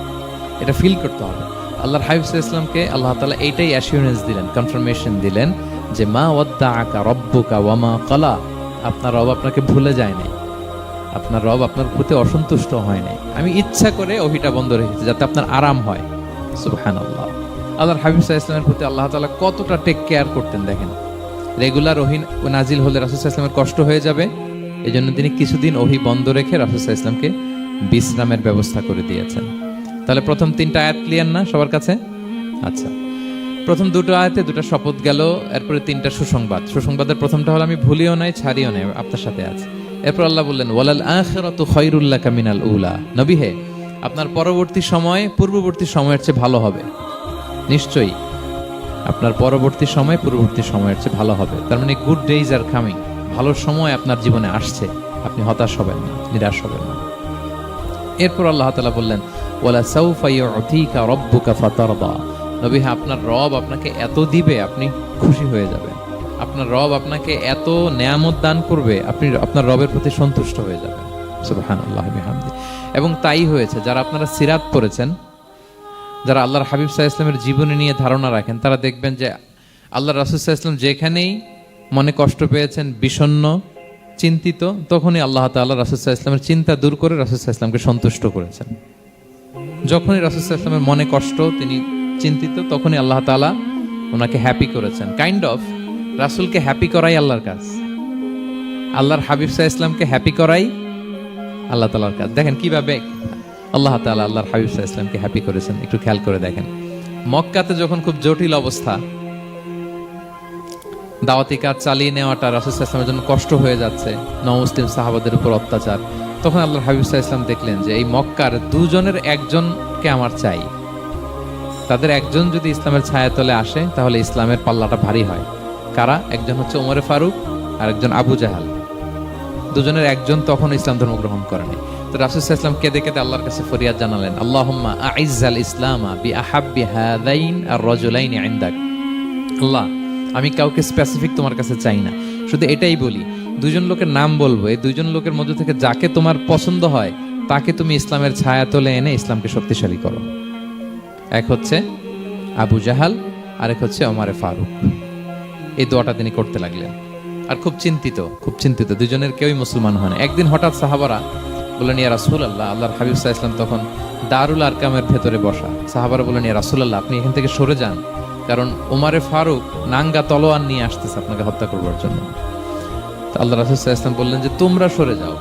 এটা ফিল করতে হবে। আল্লাহর হাবিব সাল্লাল্লাহু আলাইহি ওয়াসাল্লামকে আল্লাহ তাআলা এইটাই অ্যাসিউরেন্স দিলেন, কনফার্মেশন দিলেন যে মা ওয়াদ্দাআকা রাব্বুকা ওয়া মা ক্বালা, আপনার রব আপনাকে ভুলে যায় নাই, আপনার রব আপনার প্রতি অসন্তুষ্ট হয় নাই। আমি ইচ্ছা করে ওহিটা বন্ধ রেখেছি যাতে আপনার আরাম হয়। সুবহানাল্লাহ। আল্লাহর হাবিব সাল্লাল্লাহু আলাইহি ওয়াসাল্লামের প্রতি আল্লাহ তাআলা কতটা টেক কেয়ার করতেন দেখেন। রেগুলার ওহি নাজিল হলে রাসূল সাল্লাল্লাহু আলাইহি ওয়াসাল্লামের কষ্ট হয়ে যাবে, এজন্য তিনি কিছুদিন ওহি বন্ধ রেখে রাসূল সাল্লাল্লাহু আলাইহি ওয়াসাল্লামকে বিশ্রামের ব্যবস্থা করে দিয়েছেন। তাহলে প্রথম 3টা আয়াত ক্লিয়ার না সবার কাছে? আচ্ছা, প্রথম 2টো আয়াতে 2টা শপথ গেল, এরপরে 3টা সুসংবাদ। সুসংবাদের প্রথমটা হলো আমি ভুলিও নাই ছাড়িও নাই, আপনার সাথে আছে। এরপর আল্লাহ বললেন ওয়ালাল আখিরাতু খায়রুল লাকা মিনাল উলা, নবী হে আপনার পরবর্তী সময় পূর্ববর্তী সময়ের চেয়ে ভালো হবে। নিশ্চয়ই আপনার পরবর্তী সময় পূর্ববর্তী সময়ের চেয়ে ভালো হবে। তার মানে গুড ডেইজ আর কামিং, ভালো সময় আপনার জীবনে আসছে, আপনি হতাশ হবেন না, নিরাশ হবেন না। এরপর আল্লাহ তাআলা বললেন ওয়ালা সাউফা ইউতিকা রাব্বুকা ফাতারদা, নবী হ্যাঁ আপনার রব আপনাকে এত দিবে আপনি খুশি হয়ে যাবেন, আপনার রব আপনাকে এত নেয়ামত দান করবে আপনি আপনার রবের প্রতি সন্তুষ্ট হয়ে যাবেন। সুবহানাল্লাহি বিহামদি। এবং তাই হয়েছে। যারা আপনারা সিরাত পড়েছেন, যারা আল্লাহর হাবিব সাল্লাল্লাহু আলাইহি ওয়াসাল্লামের জীবনী নিয়ে ধারণা রাখেন, তারা দেখবেন যে আল্লাহর রাসূল সাল্লাল্লাহু আলাইহি ওয়াসাল্লাম যেখানেই মনে কষ্ট পেয়েছেন, বিষণ্ণ, চিন্তিত, তখনই আল্লাহ তাআলা রাসূল সাল্লাল্লাহু আলাইহি ওয়াসাল্লামের চিন্তা দূর করে রাসূল সাল্লাল্লাহু আলাইহি ওয়াসাল্লামকে সন্তুষ্ট করেছেন। যখনই রাসূল সাল্লাল্লাহু আলাইহি ওয়াসাল্লামের মনে কষ্ট, তিনি চিন্তিত, তখনই আল্লাহ তাআলা ওনাকে হ্যাপি করেছেন। কাইন্ড অফ রাসূলকে হ্যাপি করাই আল্লাহর কাজ, আল্লাহর হাবিব সাল্লাল্লাহু আলাইহি ওয়াসাল্লামকে হ্যাপি করাই আল্লাহ তাআলার কাজ। দেখেন কিভাবে আল্লাহ তাআলা আল্লাহর হাবিব সাল্লাল্লাহু আলাইহি ওয়াসাল্লামকে হ্যাপি করেছেন, একটু খেয়াল করে দেখেন। মক্কাতে যখন খুব জটিল অবস্থা, দাওয়াতি কাজ চালিয়ে নেওয়াটা রাসূল সাল্লাল্লাহু আলাইহি ওয়াসাল্লামের জন্য কষ্ট হয়ে যাচ্ছে, নমুসলিম সাহাবাদের উপর অত্যাচার, তখন আল্লাহর হাবিব সাল্লাল্লাহু আলাইহি ওয়াসাল্লাম দেখলেন যে এই মক্কার 2 জনের একজনকে আমার চাই। তাদের একজন যদি ইসলামের ছায়াতলে আসে তাহলে ইসলামের পাল্লাটা ভারী হয়। কারা? একজন হচ্ছে ওমরে ফারুক আর একজন আবু জাহাল। 2 জনের একজন তখন ইসলাম ধর্ম গ্রহণ করেনি। তো রাসূল সাল্লাল্লাহু আলাইহি ওয়াসাল্লাম কেঁদে কেঁদে আল্লাহর কাছে ফরিয়াদ জানালেন, আল্লাহুম্মা আইজ্জাল ইসলামা বিআহাব্বি হাযাইন আর-রাজুলাইনি ইনদাক। আল্লাহ, আমি কাউকে স্পেসিফিক তোমার কাছে চাই না, শুধু এটাই বলি 2 জন লোকের নাম বলবো, এই 2 জন লোকের মধ্যে থেকে যাকে তোমার পছন্দ হয় তাকে তুমি ইসলামের ছায়াতলে এনে ইসলামকে শক্তিশালী করো। এক হচ্ছে আবু জাহাল আরেক হচ্ছে ওমরে ফারুক। এই দোয়াটা তিনি করতে লাগলেন। আর খুব চিন্তিত, দুজনের কেউই মুসলমান হয় না। একদিন হঠাৎ সাহাবারা বললেন, ইয়া রাসূলুল্লাহ, আল্লাহর হাবিব সাল্লাল্লাহু আলাইহি ওয়াসাল্লাম তখন দারুল আরকামের ভেতরে বসা। সাহাবারা বললেন, ইয়া রাসূলুল্লাহ, আপনি এখান থেকে সরে যান, কারণ ওমরে ফারুক নাঙ্গা তলোয়ার নিয়ে আসতেছে আপনাকে হত্যা করবার জন্য। তো আল্লাহ রাসূল সাল্লাল্লাহু আলাইহি ওয়াসাল্লাম বললেন যে তোমরা সরে যাও,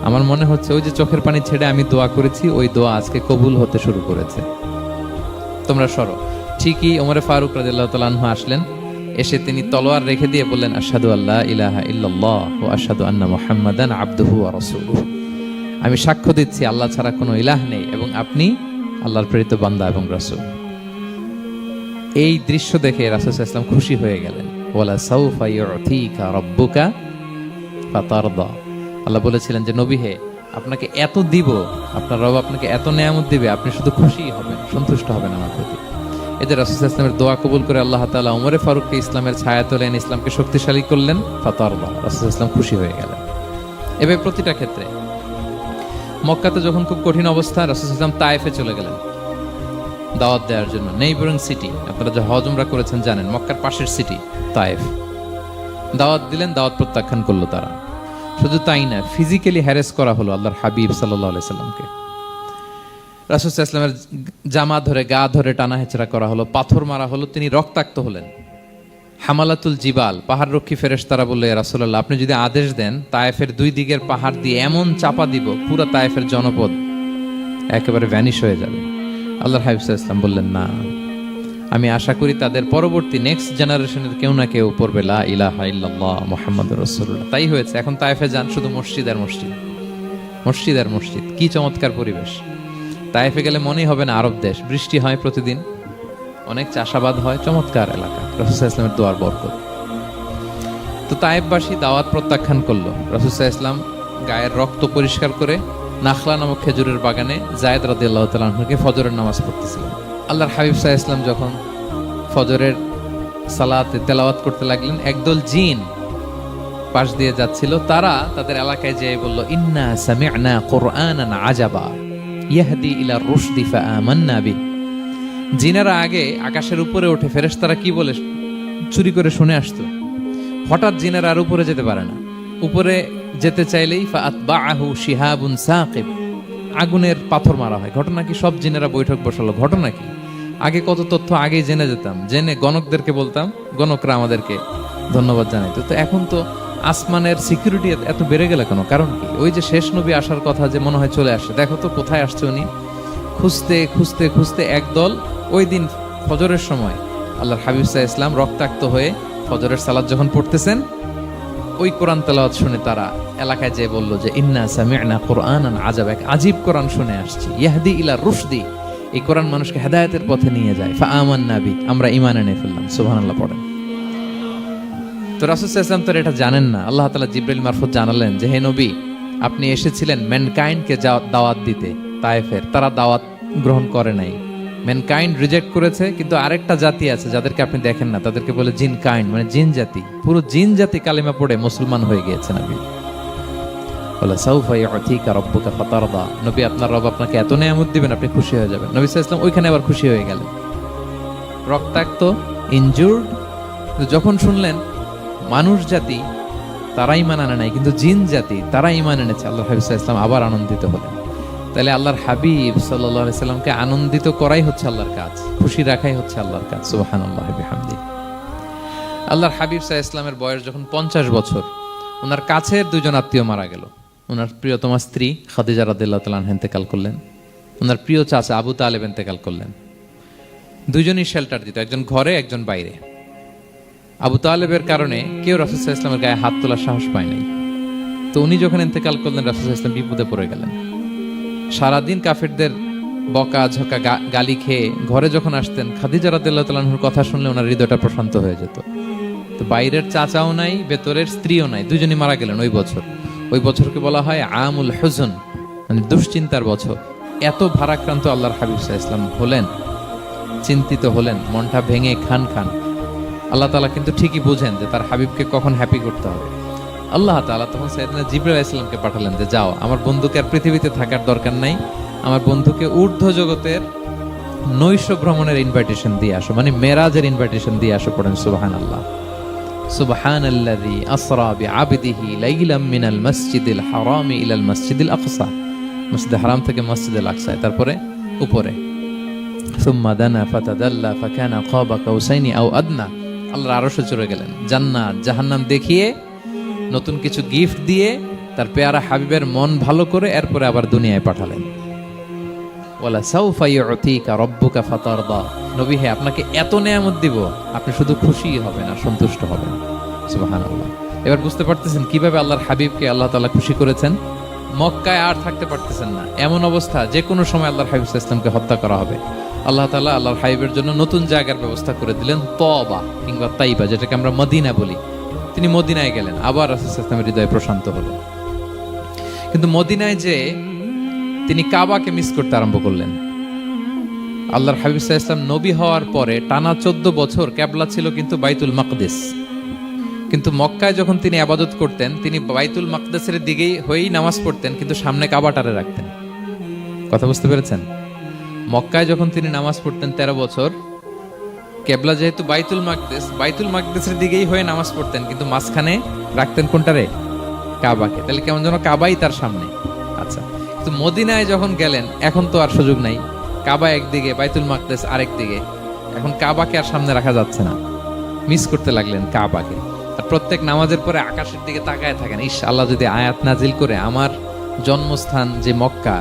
আমার মনে হচ্ছে ওই যে চোখের পানি ছেড়ে আমি দোয়া করেছি, ওই দোয়া আজকে কবুল হতে শুরু করেছে, তোমরা সরো। ঠিকই ওমরে ফারুক রাদিয়াল্লাহু তাআলা আনহু আসলেন। এসে তিনি তলোয়ার রেখে দিয়ে বললেন, আশহাদু আল্লা ইলাহা ইল্লাল্লাহ ওয়া আশহাদু আন্না মুহাম্মাদান আবদুহু ওয়া রাসূলুহু। আমি সাক্ষ্য দিচ্ছি আল্লাহ ছাড়া কোনো ইলাহ নেই এবং আপনি আল্লাহর প্রেরিত বান্দা এবং রাসূল। এই দৃশ্য দেখে রাসূল সাল্লাল্লাহু আলাইহি ওয়াসাল্লাম খুশি হয়ে গেলেন। ওয়ালা সাউফা ইউতিকা রাব্বুকা ফাতারদা। আল্লাহ বলেছিলেন যে নবী হে, আপনাকে এত দিব, আপনার রব আপনাকে এত নেয়ামত দিবে, আপনি শুধু খুশি হবেন, সন্তুষ্ট হবেন আমার প্রতি। এতে রাসূল সাল্লাল্লাহু আলাইহি ওয়াসাল্লামের দোয়া কবুল করে আল্লাহ তাআলা ওমরে ফারুককে ইসলামের ছায়া তোলেন, ইসলামকে শক্তিশালী করলেন। ফাতারদা, রাসূল সাল্লাল্লাহু আলাইহি ওয়াসাল্লাম খুশি হয়ে গেলেন। এভাবে প্রতিটা ক্ষেত্রে। মক্কাতে যখন খুব কঠিন অবস্থা, রাসূল সাল্লাল্লাহু আলাইহি ওয়াসাল্লাম তায়েফে চলে গেলেন দাওয়াত দেওয়ার জন্য। নেইবারিং সিটি, আপনারা যে হজ উমরা করেছেন জানেন, মক্কার পাশের সিটি তায়েফ। দাওয়াত দিলেন, দাওয়াত প্রত্যাখ্যান করলো তারা। শুধু তাই না, ফিজিক্যালি হ্যারেস করা হলো আল্লাহর হাবিব সাল্লাল্লাহু আলাইহি সাল্লামকে। রাসূল সাল্লাল্লাহু আলাইহি ওয়াসাল্লামের জামা ধরে, গা ধরে টানা হেচড়া করা হলো, পাথর মারা হলো, তিনি রক্তাক্ত হলেন। হামালাতুল জিবাল, পাহাড় রক্ষী ফেরেশতারা বলল, ইয়া রাসূলুল্লাহ, আপনি যদি আদেশ দেন তায়েফের দুই দিকের পাহাড় দিয়ে এমন চাপা দিব, পুরো তায়েফের জনপদ একেবারে ভ্যানিশ হয়ে যাবে। আল্লাহর হাবিব সাল্লাল্লাহু আলাইহি ওয়াসাল্লাম বললেন, না, আমি আশা করি তাদের পরবর্তী নেক্সট জেনারেশনের কেউ না কেউ পড়বে লা ইলাহা ইল্লাল্লাহ মুহাম্মাদুর রাসূলুল্লাহ। তাই হয়েছে। এখন তায়েফে যান, শুধু মসজিদ আর মসজিদ, মসজিদ আর মসজিদ। কি চমৎকার পরিবেশ! তায়েফে গেলে মনেই হবে না আরব দেশ। বৃষ্টি হয় প্রতিদিন, অনেক চাষাবাদ হয়, চমৎকার এলাকা। রাসূল সাল্লাল্লাহু আলাইহি ওয়াসাল্লামের দোয়ার বরকত। তো তায়েফবাসী দাওয়াত প্রত্যাখ্যান করলো। রাসূল সাল্লাল্লাহু আলাইহি ওয়াসাল্লাম গায়ের রক্ত পরিষ্কার করে নাখলা নামক খেজুরের বাগানে যায়েদ রাদিয়াল্লাহু তাআলা আনহুকে ফজরের নামাজ পড়তেছিলেন। আল্লাহর হাবিব সাল্লাল্লাহু আলাইহি ওয়াসাল্লাম যখন ফজরের সালাতে তেলাওয়াত করতে লাগলেন, একদল জিন পাশ দিয়ে যাচ্ছিল। তারা তাদের এলাকায় যেয়ে বলল, ইন্না সামি'না কুরআনান আজাবা ইয়াহদি ইলা রুশদি ফাআমান্না বিহি। জিনেরা আগে আকাশের উপরে ওঠে, ফেরেশতারা কি বলে চুরি করে শুনে আসতো। হঠাৎ জিনেরা আর উপরে যেতে পারে না। উপরে যেতে চাইলেই ফাআতবাআহু শিহাবুন সাকিব, আগুনের পাথর মারা হয়। ঘটনা কি? সব জিনেরা বৈঠক বসালো। ঘটনা কি? আগে কত তথ্য আগেই জেনে যেতাম, জেনে গণকদেরকে বলতাম, গণকরা আমাদেরকে ধন্যবাদ জানাইতো। তো এখন তো আসমানের সিকিউরিটি এত বেড়ে গেল কেন? কারণ কি? ওই যে শেষ নবী আসার কথা যে মনে হয় চলে আসে, দেখো তো কোথায় আসছে উনি। খুঁজতে খুঁজতে খুঁজতে একদল ওই দিন ফজরের সময় আল্লাহর হাবিব সাল্লাল্লাহু আলাইহি ওয়াসাল্লাম রক্তাক্ত হয়ে ফজরের সালাত যখন পড়তেছেন, ওই কোরআন তেলাওয়াত শুনে তারা এলাকায় যেয়ে বলল যে ইন্না সামি'না কুরআনান আজাবা, এক আজীব কোরআন শুনে আসছি, ইয়াহদি ইলা রুশদি, এই কোরআন মানুষকে হেদায়েতের পথে নিয়ে যায়। ফাআমান্না বি, আমরা ঈমান এনে ফেললাম। সুবহানাল্লাহ পড়েন। তো রাসূল সাল্লাল্লাহু আলাইহি ওয়াসাল্লাম তো এটা জানেন না। আল্লাহ তাআলা জিবরাইল মারফত জানালেন যে হে নবী, আপনি এসেছিলেন ম্যানকাইন্ডকে দাওয়াত দিতে তায়েফের, তারা দাওয়াত গ্রহণ করে নাই, ম্যানকাইন্ড রিজেক্ট করেছে। কিন্তু আরেকটা জাতি আছে যাদেরকে আপনি দেখেন না, তাদেরকে বলে জিন কাইন্ড, মানে জিন জাতি। পুরো জিন জাতি কালিমা পড়ে মুসলমান হয়ে গিয়েছে নবী। বলে সাউফা ইউতিকা রাব্বুকা ফাতারদা, নবী আপনার রব আপনাকে এত নেয়ামত দিবেন, আপনি খুশি হয়ে যাবেন। নবী সাল্লাল্লাহু আলাইহি ওয়াসাল্লাম ওইখানে আবার খুশি হয়ে গেলেন। রক্তাক্ত, ইনজুর্ড, যখন শুনলেন মানুষ জাতি তারা ঈমান আনে নাই, কিন্তু জিন জাতি তারা ঈমান এনেছে, আল্লাহর হাবিব সাল্লাল্লাহু আলাইহি ওয়াসাল্লাম আবার আনন্দিত হলেন। তাহলে আল্লাহর হাবিব সাল্লাল্লাহু আলাইহি সাল্লামকে আনন্দিত করাই হচ্ছে আল্লাহর কাজ, খুশি রাখাই হচ্ছে আল্লাহর কাজ। সুবহানাল্লাহ বিহামদি। আল্লাহর হাবিব সাল্লাল্লাহু আলাইহি ওয়াসাল্লামের বয়স যখন 50 বছর, ওনার কাছের দুজন আত্মীয় মারা গেল। ওনার প্রিয়তমা স্ত্রী খাদিজা রাদিয়াল্লাহু তাআলা আনহা ইন্তেকাল করলেন, ওনার প্রিয় চাচা আবু তালেব ইন্তেকাল করলেন। দুজনই শেল্টার দিত, একজন ঘরে একজন বাইরে। আবু তালেবের কারণে কেউ রাসূল সাল্লাল্লাহু আলাইহি ওয়াসাল্লামের গায়ে হাত তোলার সাহস পায় নাই। তো উনি যখন ইন্তেকাল করলেন, রাসূল সাল্লাল্লাহু আলাইহি ওয়াসাল্লাম বিপদে পড়ে গেলেন। সারাদিন কাফেরদের বকা ঝকা গালি খেয়ে ঘরে যখন আসতেন, খাদিজা রাদিয়াল্লাহু তাআলা আনহার কথা শুনলে ওনার হৃদয়টা প্রশান্ত হয়ে যেত। তো বাইরের চাচাও নাই, ভেতরের স্ত্রীও নাই, দুজনই মারা গেলেন ওই বছর। ওই বছরকে বলা হয় আমুল হুজন, মানে দুশ্চিন্তার বছর। এত ভারাক্রান্ত আল্লাহর হাবিব সাল্লাল্লাহু আলাইহি ওয়াসাল্লাম হলেন, চিন্তিত হলেন, মনটা ভেঙে খান খান। আল্লাহ তাআলা কিন্তু ঠিকই বুঝেন যে তার হাবিবকে কখন হ্যাপি করতে হবে। আল্লাহ তাআলা তখন সাইয়েদনা জিবরাইল আলাইহিস সালামকে পাঠালেন যে যাও, আমার বন্ধুকে আর পৃথিবীতে থাকার দরকার নাই, আমার বন্ধুকে ঊর্ধ্ব জগতের নৈশ ভ্রমণের ইনভাইটেশন দিয়ে আসো, মানে মেরাজের ইনভাইটেশন দিয়ে আসো। পড়েন সুবহানাল্লাহ। সুবহানাল্লাযী আসরা বিআবদিহি লাইলাম মিনাল মাসজিদিল হারামি ইলাল মাসজিদিল আকসা, মসজিদে হারাম থেকে মসজিদুল আকসা। তারপরে উপরে সুম্মা দানা ফাতাদাল্লা ফাকানা কাবা কাউসাইনি আও আদনা, আল্লাহর আরশে চড়ে গেলেন, জান্নাত জাহান্নাম দেখিয়ে, নতুন কিছু গিফট দিয়ে, তার পেয়ারা হাবিবের মন ভালো করে এরপরে আবার দুনিয়ায় পাঠালেন। ওয়ালা সাউফা ইউতিকা রাব্বুকা ফাতারদা, নবী হে আপনাকে এত নেয়ামত দিব, আপনি শুধু খুশিই হবেন আর সন্তুষ্ট হবেন। সুবহানাল্লাহ। এবার বুঝতে পারতেছেন কিভাবে আল্লাহর হাবিবকে আল্লাহ তাআলা খুশি করেছেন। মক্কায় আর থাকতে পারতেছেন না, এমন অবস্থা যে কোনো সময় আল্লাহর হাবিব সাল্লাল্লাহু আলাইহি ওয়াসাল্লামকে হত্যা করা হবে। আল্লাহ তাআলা আল্লাহর হাবিবের জন্য নতুন জায়গার ব্যবস্থা করে দিলেন, তওবা কিংবা তাইবা, যেটাকে আমরা মদিনা বলি। তিনি মদিনায় গেলেন, আবার রাসূল সাল্লাল্লাহু আলাইহি ওয়াসাল্লামের হৃদয় প্রশান্ত হলো। কিন্তু মদিনায় যে তিনি কাবাকে মিস করতে আরম্ভ করলেন। আল্লাহর হাবিব সাল্লাল্লাহু আলাইহি ওয়াসাল্লাম নবী হওয়ার পরে টানা 14 বছর কিবলা ছিল কিন্তু বাইতুল মাকদিস। কিন্তু মক্কায় যখন তিনি ইবাদত করতেন, তিনি বাইতুল মাকদিসের দিকেই হয়েই নামাজ পড়তেন, কিন্তু সামনে কাবাটারে রাখতেন। কথা বুঝতে পেরেছেন? মক্কায় যখন তিনি নামাজ পড়তেন 13 বছর, কিবলা যেহেতু বাইতুল মাকদিস, বাইতুল মাকদিসের দিকেই হয়ে নামাজ পড়তেন, কিন্তু মাঝখানে রাখতেন কোনটারে? কাবাকে। তাহলে কেমন যেন কাবাই তার সামনে। আচ্ছা, কিন্তু মদিনায় যখন গেলেন, এখন তো আর সুযোগ নাই, কাবা একদিকে, বাইতুল মাকদিস আরেক দিকে, এখন কাবাকে আর সামনে রাখা যাচ্ছে না। মিস করতে লাগলেন কাবাকে। আর প্রত্যেক নামাজের পরে আকাশের দিকে তাকায় থাকেন, ইস আল্লাহ যদি আয়াত নাজিল করে আমার জন্মস্থান যে মক্কা,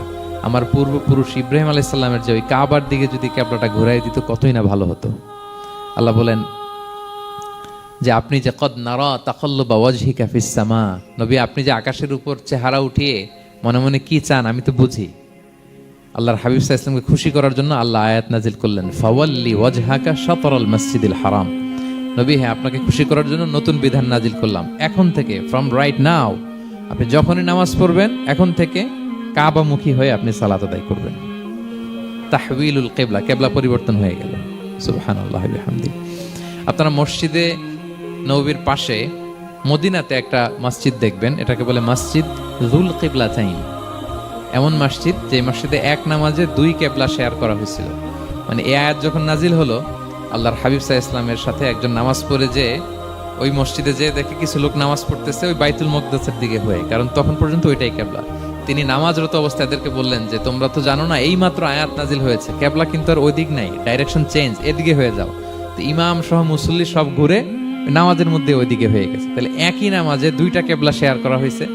আমার পূর্বপুরুষ ইব্রাহিম আলাইহিস সালামের যে ওই কাবার দিকে যদি ক্যাবলাটা ঘুরাই দিত, কতই না ভালো হতো। আল্লাহ বলেন যে আপনি যে কদ নারা তাকাল্লুবা ওয়াজহিকা ফিস সামা, নবী আপনি যে আকাশের উপর চেহারা উঠিয়ে মনে মনে কি চান আমি তো বুঝি। আল্লাহর হাবিব সাল্লাল্লাহু আলাইহি ওয়াসাল্লামকে খুশি করার জন্য আল্লাহ আয়াত নাজিল করলেন, ফাওয়াল্লি ওয়াজহাকা শাতরাল মাসজিদিল হারাম। নবী হ্যাঁ, আপনাকে খুশি করার জন্য নতুন বিধান নাজিল করলাম। এখন থেকে, ফ্রম রাইট নাও, আপনি যখনই নামাজ পড়বেন এখন থেকে কাবামুখী হয়ে আপনি সালাত আদায় করবেন। তাহউইলুল কিবলা, কিবলা পরিবর্তন হয়ে গেল। সুবহানাল্লাহি ওয়া বিহামদিহি। আপনারা মসজিদে নববীর পাশে মদিনাতে একটা মসজিদ দেখবেন, এটাকে বলে মসজিদ যুল কিবলাতাইন। এমন মসজিদ যে মসজিদে এক নামাজে 2 কিবলা শেয়ার করা হয়েছিল। মানে এই আয়াত যখন নাজিল হলো, আল্লাহর হাবিব সাল্লাল্লাহু আলাইহি ওয়াসাল্লামের সাথে একজন নামাজ পড়ে যে ওই মসজিদে যে দেখে কিছু লোক নামাজ পড়তেছে ওই বাইতুল মুকদ্দাসের দিকে হয়ে, কারণ তখন পর্যন্ত ওইটাই কিবলা। তিনি নামাজরত অবস্থায় এদেরকে বললেন যে তোমরা তো জানো না এই মাত্র আয়াত নাজিল হয়েছে, কিবলা কিন্তু আর ওই দিক নাই, ডাইরেকশন চেঞ্জ, এদিকে হয়ে যাও। তো ইমাম সহ মুসল্লি সব ঘুরে নামাজের মধ্যে ওইদিকে হয়ে গেছে। তাহলে একই নামাজে 2টা কিবলা শেয়ার করা হয়েছে,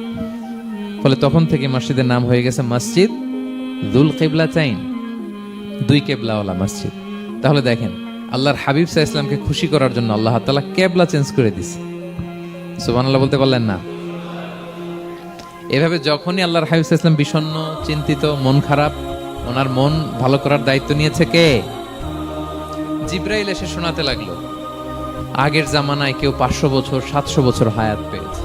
ফলে তখন থেকে মসজিদের নাম হয়ে গেছে মসজিদ যুল কিবলাতাইন, 2 কিবলাওয়ালা মসজিদ। তাহলে দেখেন আল্লাহর হাবিব সাল্লাল্লাহু আলাইহি ওয়াসাল্লামকে খুশি করার জন্য আল্লাহ তাআলা কিবলা চেঞ্জ করে দিয়েছে। সুবহানাল্লাহ বলতে পারলেন না? এভাবে যখনই আল্লাহর হাবিব সাল্লাল্লাহু আলাইহি ওয়াসাল্লাম বিষণ্ণ, চিন্তিত, মন খারাপ, ওনার মন ভালো করার দায়িত্ব নিয়েছে কে? জিবরাইল এসে শোনাতে লাগলো আগের জামানায় কেউ 500 বছর 700 বছর হায়াত পেয়েছে।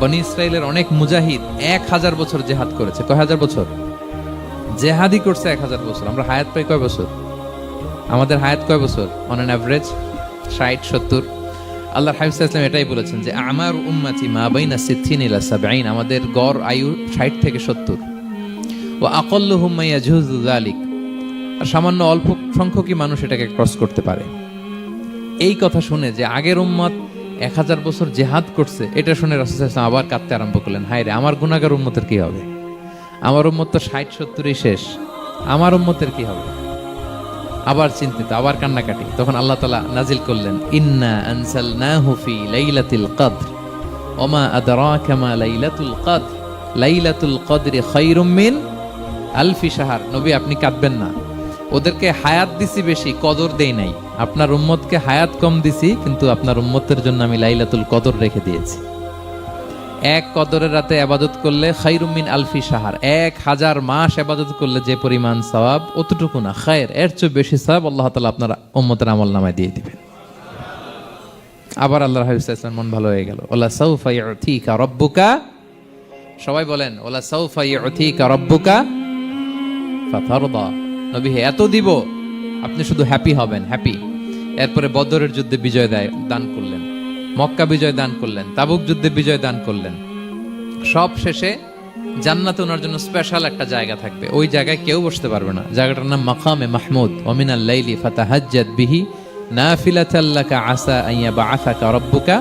বনি ইসরাইলের অনেক মুজাহিদ 1000 বছর জিহাদ করেছে। কয় হাজার বছর? জিহাদই করছে 1000 বছর। আমরা হায়াত পাই কয় বছর? আমাদের হায়াত কয় বছর অন অ্যান এভারেজ? 60-70। আল্লাহর হাবিব সাল্লাল্লাহু আলাইহি ওয়াসাল্লাম এটাই বলেছেন যে আমার উম্মতি মা বাইনা 60 ইলা 70, আমাদের গড় আয়ু 60 থেকে 70। ওয়া আকাল্লুহুম মা ইয়াজুযু যালিক, আর সামান্য অল্প সংখ্যকই মানুষ এটাকে ক্রস করতে পারে। এই কথা শুনে যে আগের উম্মত 1000 বছর জিহাদ করছে, এটা শুনে রাসূল সাল্লাল্লাহু আলাইহি ওয়াসাল্লাম আবার কাঁদতে আরম্ভ করলেন, হায় রে আমার গুনাহগার উম্মতের কি হবে? আমার উম্মত তো 60-70ই শেষ, আমার উম্মতের কি হবে? আবার চিন্তিত, আবার কান্নাকাটি। তখন আল্লাহ তাআলা নাজিল করলেন, ইন্না আনসালনাহু ফি লাইলাতিল কদর ওমা আদরাকা মা লাইলাতুল কদর লাইলাতুল কদরি খায়রুম মিন আলফি শাহর। নবী আপনি কাঁদবেন না, ওদেরকে হায়াত দিছি বেশি, কদর দেই নাই। আপনার উম্মতকে হায়াত কম দিছি, কিন্তু আপনার উম্মতের জন্য আমি লাইলাতুল কদর রেখে দিয়েছি। এক কদরের রাতে ইবাদত করলে খায়রুম মিন আলফি শাহর, 1000 মাস ইবাদত করলে যে পরিমাণ সওয়াব, অতটুকু না, খায়ের, এর চেয়ে বেশি সওয়াব আল্লাহ তাআলা আপনার উম্মতের আমলনামায় দিয়ে দিবেন। আবার আল্লাহর হাবিব সাল্লাল্লাহু আলাইহি ওয়াসাল্লাম মন ভালো হয়ে গেল। ওয়ালা সাউফা ইউতিকা রাব্বুকা, সবাই বলেন ওয়ালা সাউফা ইউতিকা রাব্বুকা ফাতারদা। নবী হে এত দিব, আপনি শুধু হ্যাপি হবেন, হ্যাপি। এরপরে বদরের যুদ্ধে বিজয় দান করলেন, মক্কা বিজয় দান করলেন, তাবুক যুদ্ধে বিজয় দান করলেন। সব শেষে জান্নাতে ওনার জন্য স্পেশাল একটা জায়গা থাকবে, ওই জায়গায় কেউ বসতে পারবে না। জায়গাটার নাম মাকামে মাহমুদ। ওয়া মিনাল লাইলি ফাতাহাজ্জাদ বিহি নাফিলাতাল লাকা আসা আন ইয়াবআসাকা রাব্বুকা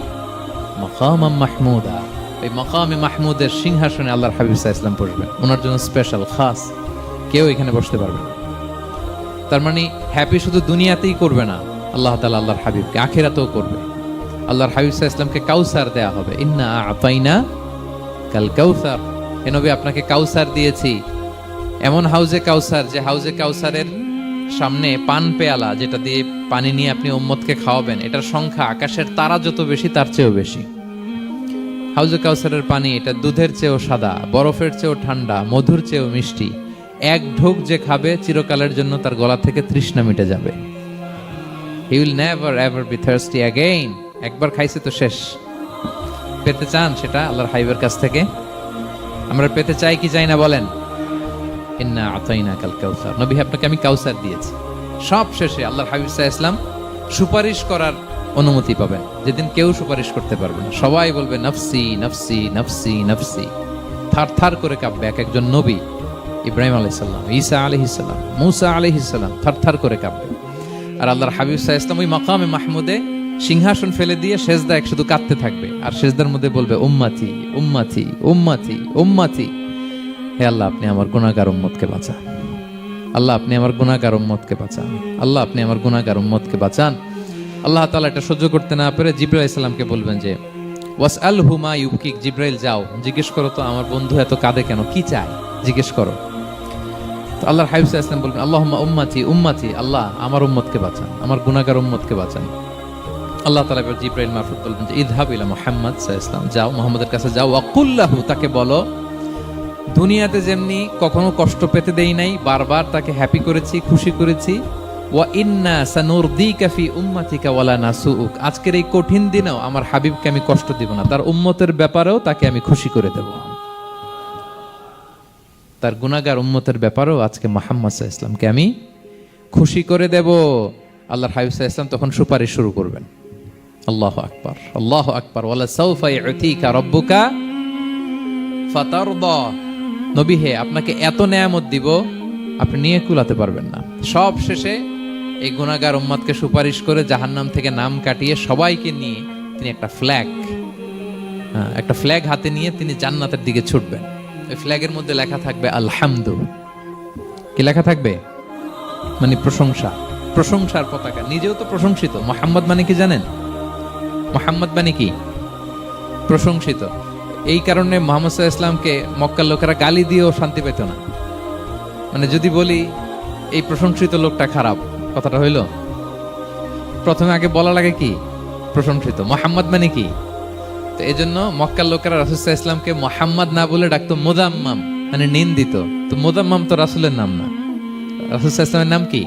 মাকামান মাহমুদা। এই মাকামে মাহমুদের সিংহাসনে আল্লাহর হাবিব সাল্লাল্লাহু আলাইহি ওয়াসাল্লাম বসবেন, ওনার জন্য স্পেশাল খাস, কেউ এখানে বসতে পারবে না। তার মানে হ্যাপি শুধু দুনিয়াতেই করবে না আল্লাহ তাআলা আল্লাহর হাবিবকে, আখিরাতেও করবে। আল্লাহর হাবিব সাল্লাল্লাহু আলাইহি ওয়াসাল্লামকে কাউসার দেয়া হবে, ইন্না আ'তাইনা কাল কাউসার। এ নবী আপনাকে কাউসার দিয়েছি, এমন হাউজে কাউসার যে হাউজে কাউসারের সামনে পান পেয়ালা যেটা দিয়ে পানি নিয়ে আপনি উম্মতকে খাওয়াবেন, এটার সংখ্যা আকাশের তারা যত বেশি তার চেয়েও বেশি। হাউজে কাউসারের পানি এটা দুধের চেয়েও সাদা, বরফের চেয়েও ঠান্ডা, মধুর চেয়েও মিষ্টি। এক ঢোক যে খাবে চিরকালের জন্য তার গলা থেকে তৃষ্ণা মিটে যাবে। He will never ever be thirsty again. একবার খাইছে তো শেষ। পেতে চান সেটা আল্লাহর হাবিবের কাছ থেকে? আমরা পেতে চাই কি চাই না বলেন? ইন্না আতাইনা কাল কাউসার। নবী আপনাকে আমি কাউসার দিয়েছি। সব শেষে আল্লাহর হাবিব সাল্লাল্লাহু আলাইহি ওয়াসাল্লাম সুপারিশ করার অনুমতি পাবেন, যেদিন কেউ সুপারিশ করতে পারবে না। সবাই বলবে নফসি নফসি নফসি নফসি, থার থার করে কাঁপবে। এক একজন নবী, ইব্রাহিম আলাইহিস সালাম, ঈসা আলাইহিস সালাম, মূসা আলাইহিস সালাম থার থার করে কাঁপবে। আর আল্লাহর হাবিব সাল্লাল্লাহু আলাইহি ওয়াসাল্লাম ওই মাকামে মাহমুদে সিংহাসন ফেলে দিয়ে সেজদায় শুধু কাঁদতে থাকবে, আর সেজদার মধ্যে বলবে উম্মতি উম্মতি উম্মতি উম্মতি। হে আল্লাহ, আপনি আমার গুনাহগার উম্মতকে বাঁচান। আল্লাহ, আপনি আমার গুনাহগার উম্মতকে বাঁচান। আল্লাহ, আপনি আমার গুনাহগার উম্মতকে বাঁচান। আল্লাহ তাআলা এটা সহ্য করতে না পেরে জিবরাইল আলাইহিস সালামকে বলবেন যে ওয়াসআলহু মা ইউবকিক। জিবরাইল যাও, জিজ্ঞেস করো তো আমার বন্ধু এত কাঁদে কেন, কি চায় জিজ্ঞেস করো। তো আল্লাহর হাবিব সাল্লাল্লাহু আলাইহি ওয়াসাল্লাম বলবেন আল্লাহুম্মা উম্মতি উম্মতি, আল্লাহ আমার উম্মতকে বাঁচান, আমার গুনাহগার উম্মতকে বাঁচান। আল্লাহ তাআলা এবার জিবরাইল মারফত বলবেন যে ইযহাব ইলা মুহাম্মদ সাল্লাল্লাহু আলাইহি ওয়াসাল্লাম, যাও মুহাম্মদের কাছে যাও, ওয়াকুল লাহু, তাকে বলো দুনিয়াতে যেমনি কখনো কষ্ট পেতে দেই নাই, বারবার তাকে হ্যাপি করেছি, খুশি করেছি। ওয়া ইন্না সানুরদিকা ফি উম্মাতিকা ওয়ালা নাসুউক, আজকের এই কঠিন দিনেও আমার হাবিবকে আমি কষ্ট দিব না, তার উম্মতের ব্যাপারেও তাকে আমি খুশি করে দেব। তার গুনাহগার উম্মতের ব্যাপারেও আজকে মুহাম্মদ সাল্লাল্লাহু আলাইহি ওয়াসাল্লামকে আমি খুশি করে দেব। আল্লাহর হাবিব সাল্লাল্লাহু আলাইহি ওয়াসাল্লাম তখন সুপারিশ শুরু করবেন। আল্লাহু আকবার, আল্লাহু আকবার। ওয়ালা সাউফা ইউতিকা রাব্বুকা ফাতারদা। নবী হে, আপনাকে এত নেয়ামত দিব আপনি নিয়ে কুলাতে পারবেন না। সব শেষে এই গুনাহগার উম্মতকে সুপারিশ করে জাহান্নাম থেকে নাম কাটিয়ে সবাইকে নিয়ে তিনি একটা ফ্ল্যাগ হাতে নিয়ে তিনি জান্নাতের দিকে ছুটবেন। ওই ফ্ল্যাগের মধ্যে লেখা থাকবে আলহামদু। কি লেখা থাকবে? মানে প্রশংসা, প্রশংসার পতাকা। নিজেও তো প্রশংসিত। মুহাম্মদ মানে কি জানেন? মুহাম্মদ মানে কি? প্রশংসিত। এই কারণে মুহাম্মদ সাল্লাল্লাহু আলাইহি ওয়াসাল্লামকে মক্কার লোকেরা গালি দিয়েও শান্তি পেত না। মানে যদি বলি এই প্রশংসিত লোকটা খারাপ, কথাটা হইল? প্রথমে আগে বলা লাগে কি? প্রশংসিত। মুহাম্মদ মানে কি? তো এই জন্য মক্কার লোকেরা রাসূল সাল্লাল্লাহু আলাইহি ওয়াসাল্লামকে মুহাম্মদ না বলে ডাকতো মুযাম্মাম, মানে নিন্দিত। তো মুযাম্মাম তো রাসূলের নাম না, রাসূল সাল্লাল্লাহু আলাইহি ওয়াসাল্লামের নাম কি?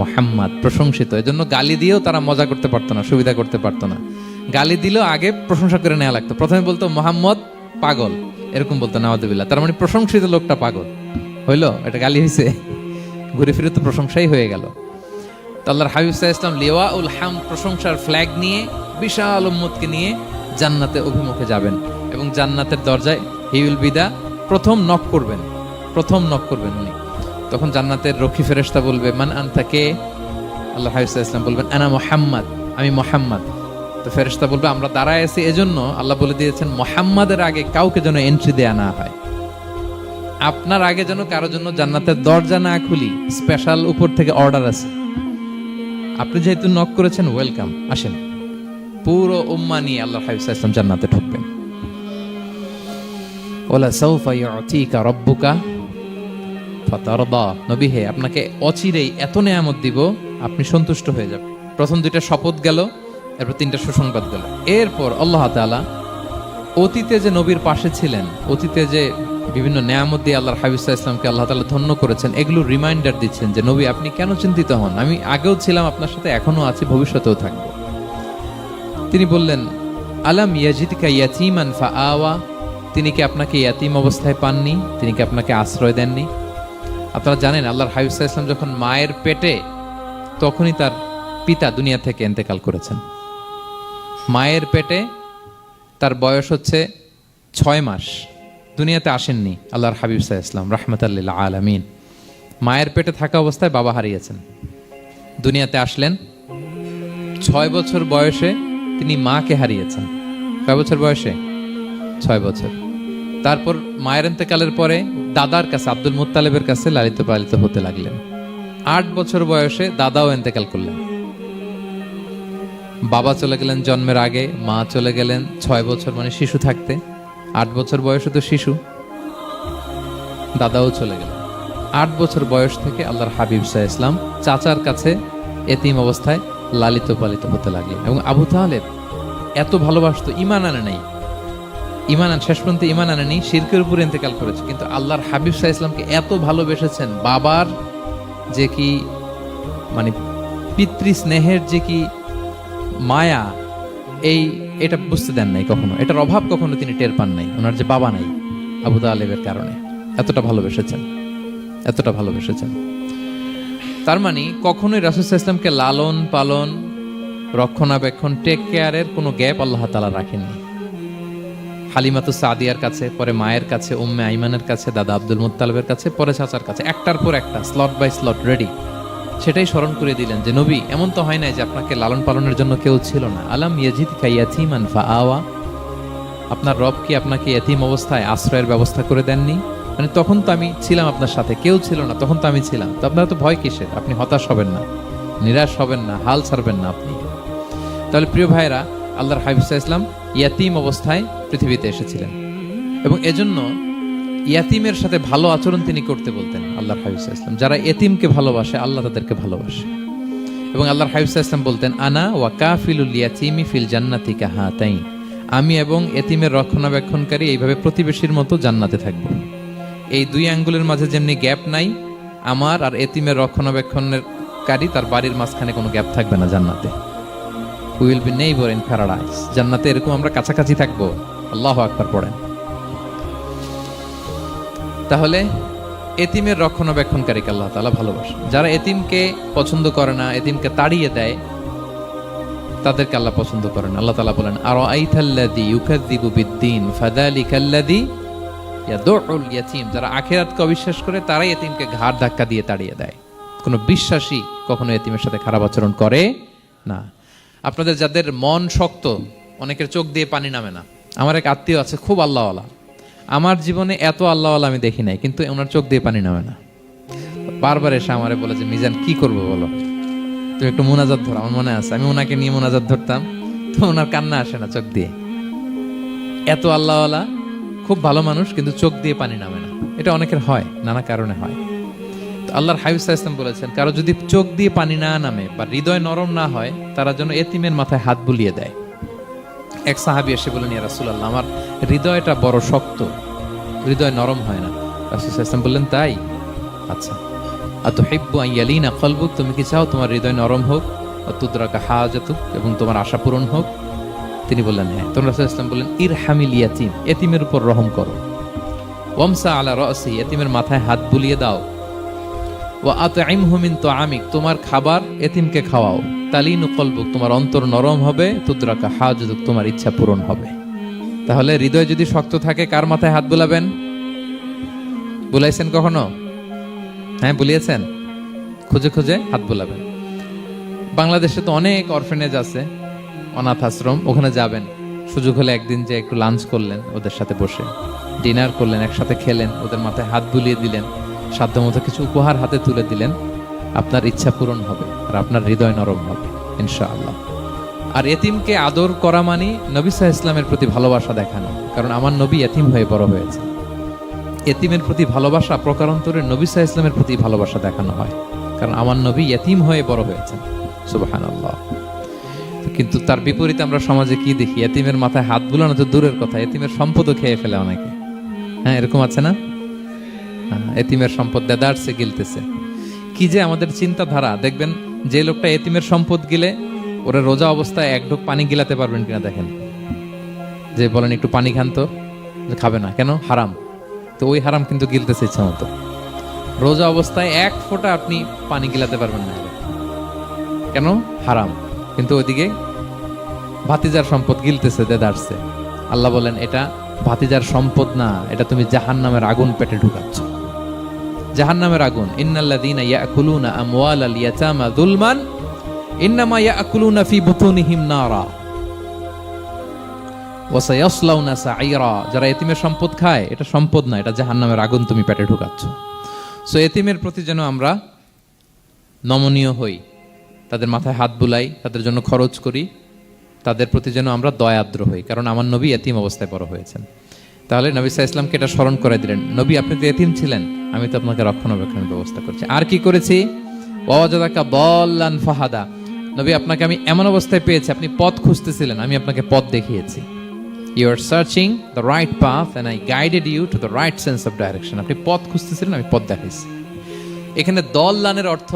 মুহাম্মদ, প্রশংসিত। এই জন্য গালি দিয়েও তারা মজা করতে পারতো না, সুবিধা করতে পারতো না। গালি দিলেও আগে প্রশংসা করে নেওয়া লাগতো। প্রথমে বলতো মুহাম্মদ পাগল, এরকম বলতো নাউযুবিল্লাহ। তার মানে প্রশংসিত লোকটা পাগল হইলো, এটা গালি হয়েছে? ঘুরে ফিরে তো প্রশংসাই হয়ে গেল। তো আল্লাহর হাবিব সাল্লাল্লাহু আলাইহি ওয়াসাল্লাম লিওয়াউল হামদ, প্রশংসার ফ্ল্যাগ নিয়ে বিশাল উম্মতকে নিয়ে জান্নাতে অভিমুখে যাবেন এবং জান্নাতের দরজায় হি উইল বি দা প্রথম নক করবেন উনি। তখন জান্নাতের রক্ষী ফেরেশতা বলবে মান আনতা, কে? আল্লাহর হাবিব সাল্লাল্লাহু আলাইহি ওয়াসাল্লাম বলবেন আনা মুহাম্মদ, আমি মুহাম্মদ। তো ফেরেশতা বলবে আমরা দাঁড়ায় আছি এজন্য আল্লাহ বলে দিয়েছেন মুহাম্মাদের আগে কাউকে যেন এন্ট্রি দেয়া না হয়। আপনার আগে যেন কারোর জন্য জান্নাতের দরজা না খুলি, স্পেশাল উপর থেকে অর্ডার আছে। আপনি যেহেতু নক করেছেন, ওয়েলকাম, আসেন। পুরো উম্মাহ নিয়ে আল্লাহর হাবিব সাল্লাল্লাহু আলাইহি ওয়াসাল্লাম জান্নাতে ঢুকবেন। ওয়ালা সাউফা ইউতিকা রাব্বুকা ফাতারদা। নবী হে, আপনাকে অচিরেই এত নেয়ামত দিব আপনি সন্তুষ্ট হয়ে যাবেন। প্রথম দুইটা শপথ গেল, এরপর তিনটা সুসংবাদ গেল। এরপর আল্লাহ তাআলা অতীতে যে নবীর পাশে ছিলেন, অতীতে যে বিভিন্ন নেয়ামত দিয়ে আল্লাহর হাবিব সাল্লাল্লাহু আলাইহি ওয়াসাল্লামকে আল্লাহ তাআলা ধন্য করেছেন, এগুলো রিমাইন্ডার দিচ্ছেন যে নবী আপনি কেন চিন্তিত হন, আমি আগেও ছিলাম আপনার সাথে, এখনো আছি, ভবিষ্যতেও থাকব। তিনি বললেন আলাম ইয়াজিদকা ইয়াতীমান ফাআওয়া, তিনি কি আপনাকে ইয়াতীম অবস্থায় পাননি? তিনি কি আপনাকে আশ্রয় দেননি? আপনারা জানেন আল্লাহর হাবিব সাল্লাল্লাহু আলাইহি ওয়াসাল্লাম যখন মায়ের পেটে, তখনই তার পিতা দুনিয়া থেকে ইন্তেকাল করেছেন। মায়ের পেটে তার বয়স হচ্ছে 6 মাস। দুনিয়াতে আসেননি আল্লাহর হাবিব সাল্লাল্লাহু আলাইহি ওয়াসাল্লাম রাহমাতাল লিল আলামিন। মায়ের পেটে থাকা অবস্থায় বাবা হারিয়েছেন, দুনিয়াতে আসলেন 6 বছর বয়সে তিনি মাকে হারিয়েছেন। কয় বছর বয়সে? 6 বছর। তারপর মায়ের ইন্তেকালের পরে দাদার কাছে, আব্দুল মুত্তালিবের কাছে লালিত পালিত হতে লাগলেন। 8 বছর বয়সে দাদাও ইন্তেকাল করলেন। বাবা চলে গেলেন জন্মের আগে, মা চলে গেলেন 6 বছর মানে শিশু থাকতে। 8 বছর বয়সে তো শিশু, দাদাও চলে গেলেন। 8 বছর বয়স থেকে আল্লাহর হাবিব সাল্লাল্লাহু আলাইহি ওয়াসাল্লাম চাচার কাছে এতিম অবস্থায় লালিত পালিত হতে লাগলেন। এবং আবু তালেব এত ভালোবাসতো, ইমান আনে নাই, শেষ পর্যন্ত ইমান আনেনি, শিরকের উপর ইন্তেকাল করেছে, কিন্তু আল্লাহর হাবিব সাল্লাল্লাহু আলাইহি ওয়াসাল্লামকে এত ভালোবেসেছেন, বাবার যে কি মানে পিতৃ স্নেহের যে কি মায়া, এটা বুঝতে দেন নাই কখনো, এটার অভাব কখনো তিনি টের পান নাই। ওনার যে বাবা নাই আবু তালেবের কারণে এতটা ভালোবেসেছেন, এতটা ভালোবেসেছেন। তার মানে কখনোই রাসূল সাল্লাল্লাহু আলাইহি ওয়াসাল্লামকে লালন পালন, রক্ষণাবেক্ষণ, টেক কেয়ারের কোনো গ্যাপ আল্লাহ তাআলা রাখেননি। হালিমাতু সাদিয়ার কাছে, পরে মায়ের কাছে, উম্মে আইমানের কাছে, দাদা আব্দুল মুত্তালিবের কাছে, পরে চাচার কাছে, একটার পর একটা স্লট বাই স্লট রেডি। সেটাই স্মরণ করে দিলেন যে নবী, এমন তো হয় নাই যে আপনাকে লালন পালনের জন্য কেউ ছিল না। আলাম ইয়াজিদকা ইয়াতীমান ফাআওয়া, আপনার রব কি আপনাকে এতিম অবস্থায় আশ্রয়ের ব্যবস্থা করে দেননি? মানে তখন তো আমি ছিলাম আপনার সাথে, কেউ ছিল না, তখন তো আমি ছিলাম। তো আপনার তো ভয় কিসের? আপনি হতাশ হবেন না, নিরাশ হবেন না, হাল ছাড়বেন না আপনি। তাহলে প্রিয় ভাইরা, আল্লাহর হাবিব সাল্লাল্লাহু আলাইহি ওয়াসাল্লাম ইয়াতীম অবস্থায় পৃথিবীতে এসেছিলেন এবং এজন্য ইয়াতীমের সাথে ভালো আচরণ তিনি করতে বলতেন আল্লাহর হাবিব সাল্লাল্লাহু আলাইহি ওয়াসাল্লাম। যারা এতিমকে ভালোবাসে আল্লাহ তাদেরকে ভালোবাসে। এবং আল্লাহর হাবিব সাল্লাল্লাহু আলাইহি ওয়াসাল্লাম বলতেন, আনা ওয়া কাফিলুল ইয়াতীমি ফিল জান্নাতি কাহাতাইন, আমি এবং এতিমের রক্ষণাবেক্ষণকারী এইভাবে প্রতিবেশীর মতো জান্নাতে থাকব। এই দুই আঙ্গুলের মাঝে যেমনি গ্যাপ নাই, আমার আর এতিমের রক্ষণাবেক্ষণকারী তার বাড়ির মাঝখানে কোনো গ্যাপ থাকবে না জান্নাতে। We will be neighbor in paradise. জান্নাতে এরকম আমরা কাছাকাছি থাকবো। আল্লাহু আকবার পড়েন। তাহলে এতিমের রক্ষণাবেক্ষণকারীকে আল্লাহ তাআলা ভালোবাসেন। যারা এতিমকে পছন্দ করে না, এতিমকে তাড়িয়ে দেয়, তাদেরকে আল্লাহ পছন্দ করেন। আল্লাহ তাআলা বলেন, আরাআইতাল্লাযী ইউকাযযিবু বিদ্দীন ফাযালিকাল্লাযী ইয়াদউল ইয়াতীম। যারা আখিরাতকে অবিশ্বাস করে তারাই এতিমকে ঘাড় ধাক্কা দিয়ে তাড়িয়ে দেয়। কোনো বিশ্বাসী কখনো এতিমের সাথে খারাপ আচরণ করে না। আপনাদের যাদের মন শক্ত, অনেকের চোখ দিয়ে পানি নামে না। আমার এক আত্মীয় আছে খুব আল্লাহওয়ালা, আমার জীবনে এত আল্লাহওয়ালা আমি দেখি নাই, কিন্তু ওনার চোখ দিয়ে পানি নামে না। বারবার এসে আমারে বলে যে মিজান কি করবো বলো, তুমি একটু মোনাজাত ধরো। আমার মনে আছে আমি ওনাকে নিয়ে মোনাজাত ধরতাম, তো ওনার কান্না আসে না চোখ দিয়ে। এত আল্লাহওয়ালা, খুব ভালো মানুষ, কিন্তু চোখ দিয়ে পানি নামে না। এটা অনেকের হয়, নানা কারণে হয়। আল্লাহর হাবিব সাল্লাল্লাহু আলাইহি ওয়াসাল্লাম বলেছেন, কারো যদি চোখ দিয়ে পানি না নামে বা হৃদয় নরম না হয়, তারা যেন এতিমের মাথায় হাত বুলিয়ে দেয়। এক সাহাবী এসে বলেন, ইয়া রাসূলুল্লাহ, আমার হৃদয়টা বড় শক্ত, হৃদয় নরম হয় না। রাসূল সাল্লাল্লাহু আলাইহি ওয়াসাল্লাম বললেন, তাই? আচ্ছা, আতুহিব্বু আন ইয়ালিনা কলবুক, তুমি কি চাও তোমার হৃদয় নরম হোক, তুদরাকা হাজাতুক, এবং তোমার আশা পূরণ হোক? তিনি বললেন, হ্যাঁ। তখন রাসূল সাল্লাল্লাহু আলাইহি ওয়াসাল্লাম বললেন, ইরহামিল ইয়াতীম, এতিমের উপর রহম করো। ওয়ামসা আলা রাসি, এতিমের মাথায় হাত বুলিয়ে দাও। ওয়া আতইমহু মিন তুআমিক, তোমার খাবার এতিমকে খাওয়াও। তালিনু কলবুক, তোমার অন্তর নরম হবে। তুদরাকা হাজাতুক, তোমার ইচ্ছা পূরণ হবে। তাহলে হৃদয় যদি শক্ত থাকে, কার মাথায় হাত বুলাবেন? বুলাইছেন কখনো? হ্যাঁ, বুলিয়েছেন? খুঁজে খুঁজে হাত বুলাবেন। বাংলাদেশে তো অনেক অরফেনেজ আছে, অনাথ আশ্রম, ওখানে যাবেন। সুযোগ হলে একদিন যে একটু লাঞ্চ করলেন ওদের সাথে বসে, ডিনার করলেন, একসাথে খেলেন, ওদের মাথায় হাত বুলিয়ে দিলেন, সাধ্যমতো কিছু উপহার হাতে তুলে দিলেন, আপনার ইচ্ছা পূরণ হবে আর আপনার হৃদয় নরম হবে ইনশাআল্লাহ। আর এতিমকে আদর করা মানে নবী সাল্লাল্লাহু আলাইহি ওয়াসাল্লামের প্রতি ভালোবাসা দেখানো। কারণ আমার নবী এতিম হয়ে বড় হয়েছে। এতিমের প্রতি ভালোবাসা প্রকারান্তরে নবী সাল্লাল্লাহু আলাইহি ওয়াসাল্লামের প্রতি ভালোবাসা দেখানো হয়, কারণ আমার নবী এতিম হয়ে বড় হয়েছেন। সুবহানাল্লাহ। কিন্তু তার বিপরীতে আমরা সমাজে কি দেখি? এতিমের মাথায় হাত বুলানো তো দূরের কথা, এতিমের সম্পদও খেয়ে ফেলে অনেকে। হ্যাঁ, এরকম আছে না? এতিমের সম্পদ দেদারসে গিলতেছে। কি যে আমাদের চিন্তাধারা! দেখবেন যে লোকটা এতিমের সম্পদ গিলে, ওরা রোজা অবস্থায় এক ঢোক পানি গিলাতে পারবেন কিনা দেখেন। যে বলেন একটু পানি খান তো, খাবে না কেন? হারাম। তো ওই হারাম কিন্তু গিলতেছে ইচ্ছা মতো। রোজা অবস্থায় এক ফোঁটা আপনি পানি গিলাতে পারবেন না, কেন? হারাম। কিন্তু ওইদিকে ভাতিজার সম্পদ গিলতেছে দেদারসে। আল্লাহ বলেন এটা ভাতিজার সম্পদ না, এটা তুমি জাহান্নামের আগুন পেটে ঢুকাচ্ছ, জাহান্নামের আগুন। ইন্নাল্লাযীনা ইয়াকুলুনা আমওয়ালাল ইয়াতামা যুলমান ইন্নামা ইয়াকুলুনা ফি বুতুনিহিম নারা ওয়া সায়াসলাউনা সাঈরা। যারা এতিমের সম্পদ খায়, এটা সম্পদ না, এটা জাহান্নামের আগুন তুমি পেটে ঢুকাচ্ছ। সো এতিমের প্রতি যেন আমরা নমনীয় হই, তাদের মাথায় হাত বুলাই, তাদের জন্য খরচ করি, তাদের প্রতি যেন আমরা দয়াদ্র হই, কারণ আমার নবী এতিম অবস্থায় বড় হয়েছেন। তাহলে নবী সাল্লাল্লাহু আলাইহি ওয়াসাল্লামকে এটা স্মরণ করে দিলেন, নবী আপনি তো এতিম ছিলেন, আমি তো আপনাকে রক্ষণাবেক্ষণের ব্যবস্থা করছি। আর কি করেছি? ওয়াজাদাকা দাল্লান ফাহাদা, নবী আপনাকে আমি এমন অবস্থায় পেয়েছি, আপনি পথ খুঁজতেছিলেন, আমি আপনাকে পথ দেখিয়েছি। You are searching the right path and I guided you to the right sense of direction. আপনি পথ খুঁজতেছিলেন, আমি পথ দেখাইছি। এখানে দল্লানের অর্থ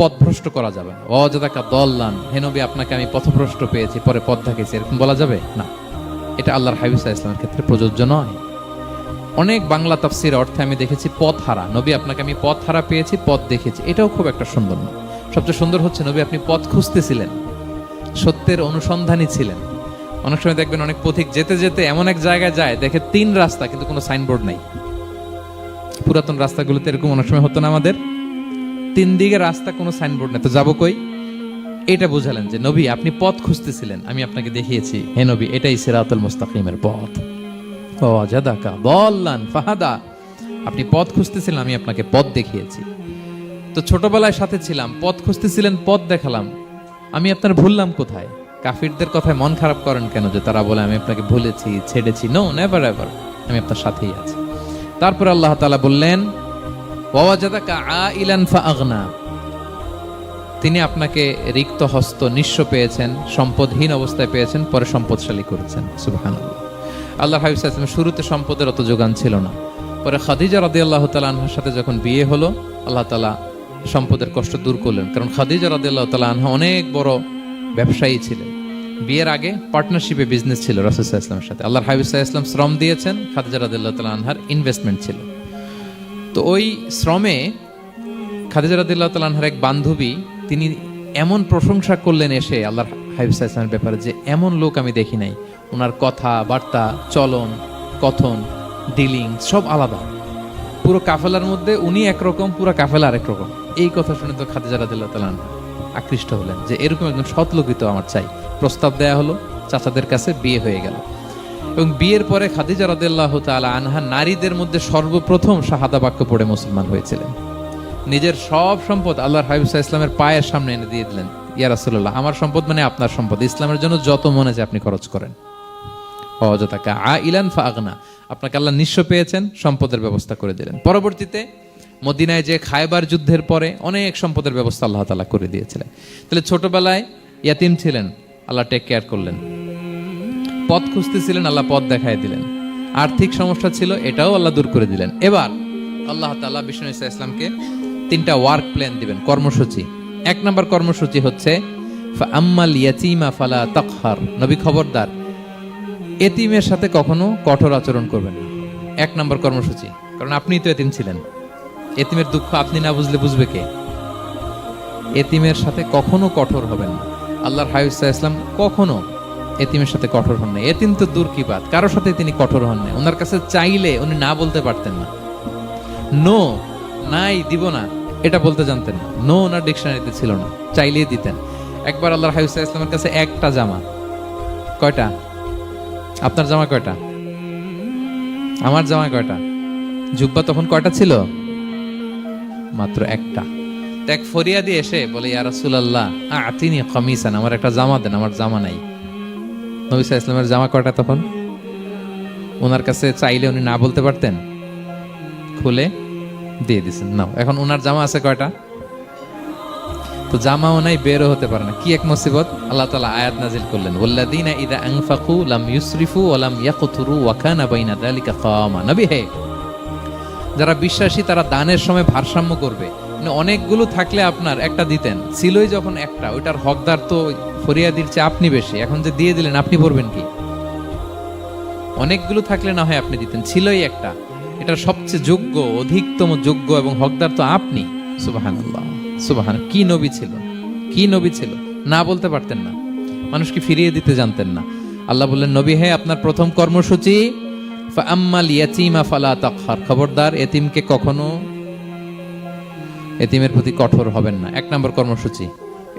পথভ্রষ্ট করা যাবে না। ওয়াজাদাকা দাল্লান, হে নবী আপনাকে আমি পথভ্রষ্ট পেয়েছি, পরে পথ দেখাইছি, এরকম বলা যাবে না। এটা আল্লাহর হাবিব সাল্লাল্লাহু আলাইহি ওয়াসাল্লামের ক্ষেত্রে প্রযোজ্য নয়। অনেক বাংলা তাফসীর অর্থে আমি দেখেছি পথ হারা, নবী আপনাকে আমি পথ হারা পেয়েছি, পথ দেখেছি, এটাও খুব একটা সুন্দর না। সবচেয়ে সুন্দর হচ্ছে নবী আপনি পথ খুঁজতেছিলেন, সত্যের অনুসন্ধানী ছিলেন। অনেক সময় দেখবেন অনেক পথিক যেতে যেতে এমন এক জায়গায় যায়, দেখে 3 রাস্তা কিন্তু কোনো সাইনবোর্ড নাই। পুরাতন রাস্তাগুলোতে এরকম অনেক সময় হতো না আমাদের, 3 দিকে রাস্তা, কোনো সাইনবোর্ড নেই, তো যাবো কই? এটা বুঝালেন যে নবী আপনি পথ খুঁজতেছিলেন, আমি আপনাকে দেখিয়েছি, হে নবী এটাই সিরাতুল মুস্তাকিমের পথ। ওয়াজাদাকা দাল্লান ফাহাদা, আপনি পথ খুঁজতেছিলেন, আমি আপনাকে পথ দেখিয়েছি। তো ছোটবেলায় সাথে ছিলাম, পথ খুঁজতেছিলেন, পথ দেখালাম, আমি আপনার ভুললাম কোথায়? কাফিরদের কথায় মন খারাপ করেন কেন যে তারা বলে আমি আপনাকে ভুলেছি, ছেড়েছি? নো, নেভার এভার, আমি আপনার সাথেই আছি। তারপর আল্লাহ তাআলা বললেন ওয়াজাদাকা আইলান ফাআগনা, তিনি আপনাকে রিক্ত হস্ত, নিঃস্ব পেয়েছেন, সম্পদহীন অবস্থায় পেয়েছেন, পরে সম্পদশালী করেছেন। সুবহানাল্লাহ। আল্লাহর হাবিব সাল্লাল্লাহু আলাইহি ওয়াসাল্লাম শুরুতে সম্পদের অত যোগান ছিল না, পরে খাদিজা রাদিয়াল্লাহু তাআলা আনহার সাথে যখন বিয়ে হলো, আল্লাহ তাআলা সম্পদের কষ্ট দূর করলেন। কারণ খাদিজা রাদিয়াল্লাহু তাআলা আনহা অনেক বড় ব্যবসায়ী ছিলেন। বিয়ের আগে পার্টনারশিপে বিজনেস ছিল রাসূল সাল্লাল্লাহু আলাইহি ওয়াসাল্লামের সাথে। আল্লাহর হাবিব সাল্লাল্লাহু আলাইহি ওয়াসাল্লাম শ্রম দিয়েছেন, খাদিজা রাদিয়াল্লাহু তাআলা আনহার ইনভেস্টমেন্ট ছিল। তো ওই শ্রমে খাদিজা রাদিয়াল্লাহু তাআলা আনহার এক বান্ধবী, তিনি এমন প্রশংসা করলেন এসে আল্লাহর হাবিব সাল্লাল্লাহু আলাইহি ওয়াসাল্লামের ব্যাপারে যে এমন লোক আমি দেখি নাই, ওনার কথা বার্তা, চলন, কথন, ডিলিং সব আলাদা। পুরো কাফেলার মধ্যে উনি একরকম, পুরো কাফেলা আরেক রকম। এই কথা শুনে তো খাদিজা রাদিয়াল্লাহু তাআলা আনহা আকৃষ্ট হলেন যে এরকম একজন সৎ লোকই তো আমার চাই। প্রস্তাব দেয়া হলো, চাচাদের কাছে বিয়ে হয়ে গেল। এবং বিয়ের পরে খাদিজা রাদিয়াল্লাহু তাআলা আনহা নারীদের মধ্যে সর্বপ্রথম শাহাদা বাক্য পড়ে মুসলমান হয়েছিলেন। নিজের সব সম্পদ আল্লাহর হাবিব সাল্লাল্লাহু আলাইহি ওয়াসাল্লামের পায়ের সামনে এনে দিয়ে দিলেন, ইয়া রাসূলুল্লাহ আমার সম্পদ মানে আপনার সম্পদ, ইসলামের জন্য যত মনে চায় আপনি খরচ করেন। ওয়াজাদাকা আইলান ফাআগনা, আপনাকে আল্লাহ নিঃস্ব পেয়েছেন, সম্পদের ব্যবস্থা করে দিলেন। পরবর্তীতে মদিনায় যে খায়বার যুদ্ধের পরে অনেক সম্পদের ব্যবস্থা আল্লাহ তাআলা করে দিয়েছিলেন। তাহলে ছোটবেলায় ইয়াতিম ছিলেন, আল্লাহ টেক কেয়ার করলেন। পথ খুঁজতেছিলেন, আল্লাহ পথ দেখায় দিলেন। আর্থিক সমস্যা ছিল, এটাও আল্লাহ দূর করে দিলেন। এবার আল্লাহ তাআলা বিষ্ণু ঈসা ইসলামকে 3টা ওয়ার্ক প্ল্যান দিবেন, কর্মসূচি। 1 নম্বর কর্মসূচি হচ্ছে ফাআম্মাল ইয়াতীমা ফালা তাকহার, নবী খবরদার এতিমের সাথে কখনো কঠোর আচরণ করবেন না। 1 নম্বর কর্মসূচি, কারণ আপনিই তো এতিম ছিলেন। এতিমের দুঃখ আপনি না বুঝলে বুঝবে কে? এতিমের সাথে কখনো কঠোর হবেন না। আল্লাহর হাবিব সাল্লাল্লাহু আলাইহি ওয়াসাল্লাম কখনো এতিমের সাথে কঠোর হন না। এতিম তো দূর কি বাত, কারোর সাথে তিনি কঠোর হন না। ওনার কাছে চাইলে উনি না বলতে পারতেন না, নো নাই দিব না এটা বলতে জানতেন না। নো ওনার ডিকশনারিতে ছিল না, চাইলেই দিতেন। একবার আল্লাহর হাবিব সাল্লাল্লাহু আলাইহি ওয়াসাল্লামের কাছে একটা জামা, কয়টা? আপনার জামা কয়টা? আমার জামা কয়টা? জুব্বা তখন কয়টা ছিল? মাত্র একটা। এক ফরিয়াদি এসে বলে ইয়া রাসূলুল্লাহ আতিনি কামিসান, আমার একটা জামা দেন, আমার জামা নাই। নবী সাল্লাল্লাহু আলাইহি ওয়াসাল্লামের জামা কয়টা তখন? ওনার কাছে চাইলে উনি না বলতে পারতেন, খুলে দিয়ে দিয়েছেন, নাও। এখন ওনার জামা আছে কয়টা? তো জামাও নাই, বেরও হতে পারে না। কি এক মুসিবত! আল্লাহ তাআলা আয়াত নাজিল করলেন ওয়াল্লাযীনা ইযা আনফাকু লাম ইউসরিফু ওয়া লাম ইয়াকতুরু ওয়া কানা বাইনা যালিকা কাওয়ামা। নবী হে, যারা বিশ্বাসী তারা দানের সময় ভারসাম্য করবে। মানে অনেকগুলো থাকলে আপনার একটা দিতেন, ছিলই যখন একটা, ওইটার হকদার তো ফরিয়াদির চেয়ে আপনি বেশি। এখন যে দিয়ে দিলেন আপনি পড়বেন কি? অনেকগুলো থাকলে না হয় আপনি দিতেন, ছিলই একটা, এটার সবচেয়ে যোগ্য, অধিকতম যোগ্য এবং হকদার তো আপনি। সুবহানাল্লাহ, সুবহান। কি নবী ছিল, কি নবী ছিল! না বলতে পারতেন না, মানুষকে ফিরিয়ে দিতে জানতেন না। আল্লাহ বললেন নবী হে, আপনার প্রথম কর্মসূচি ফাআম্মাল ইয়াতীমা ফালা তাকহার, খবরদার এতিমকে কখনো এতিমের প্রতি কঠোর হবেন না। 1 নম্বর কর্মসূচি।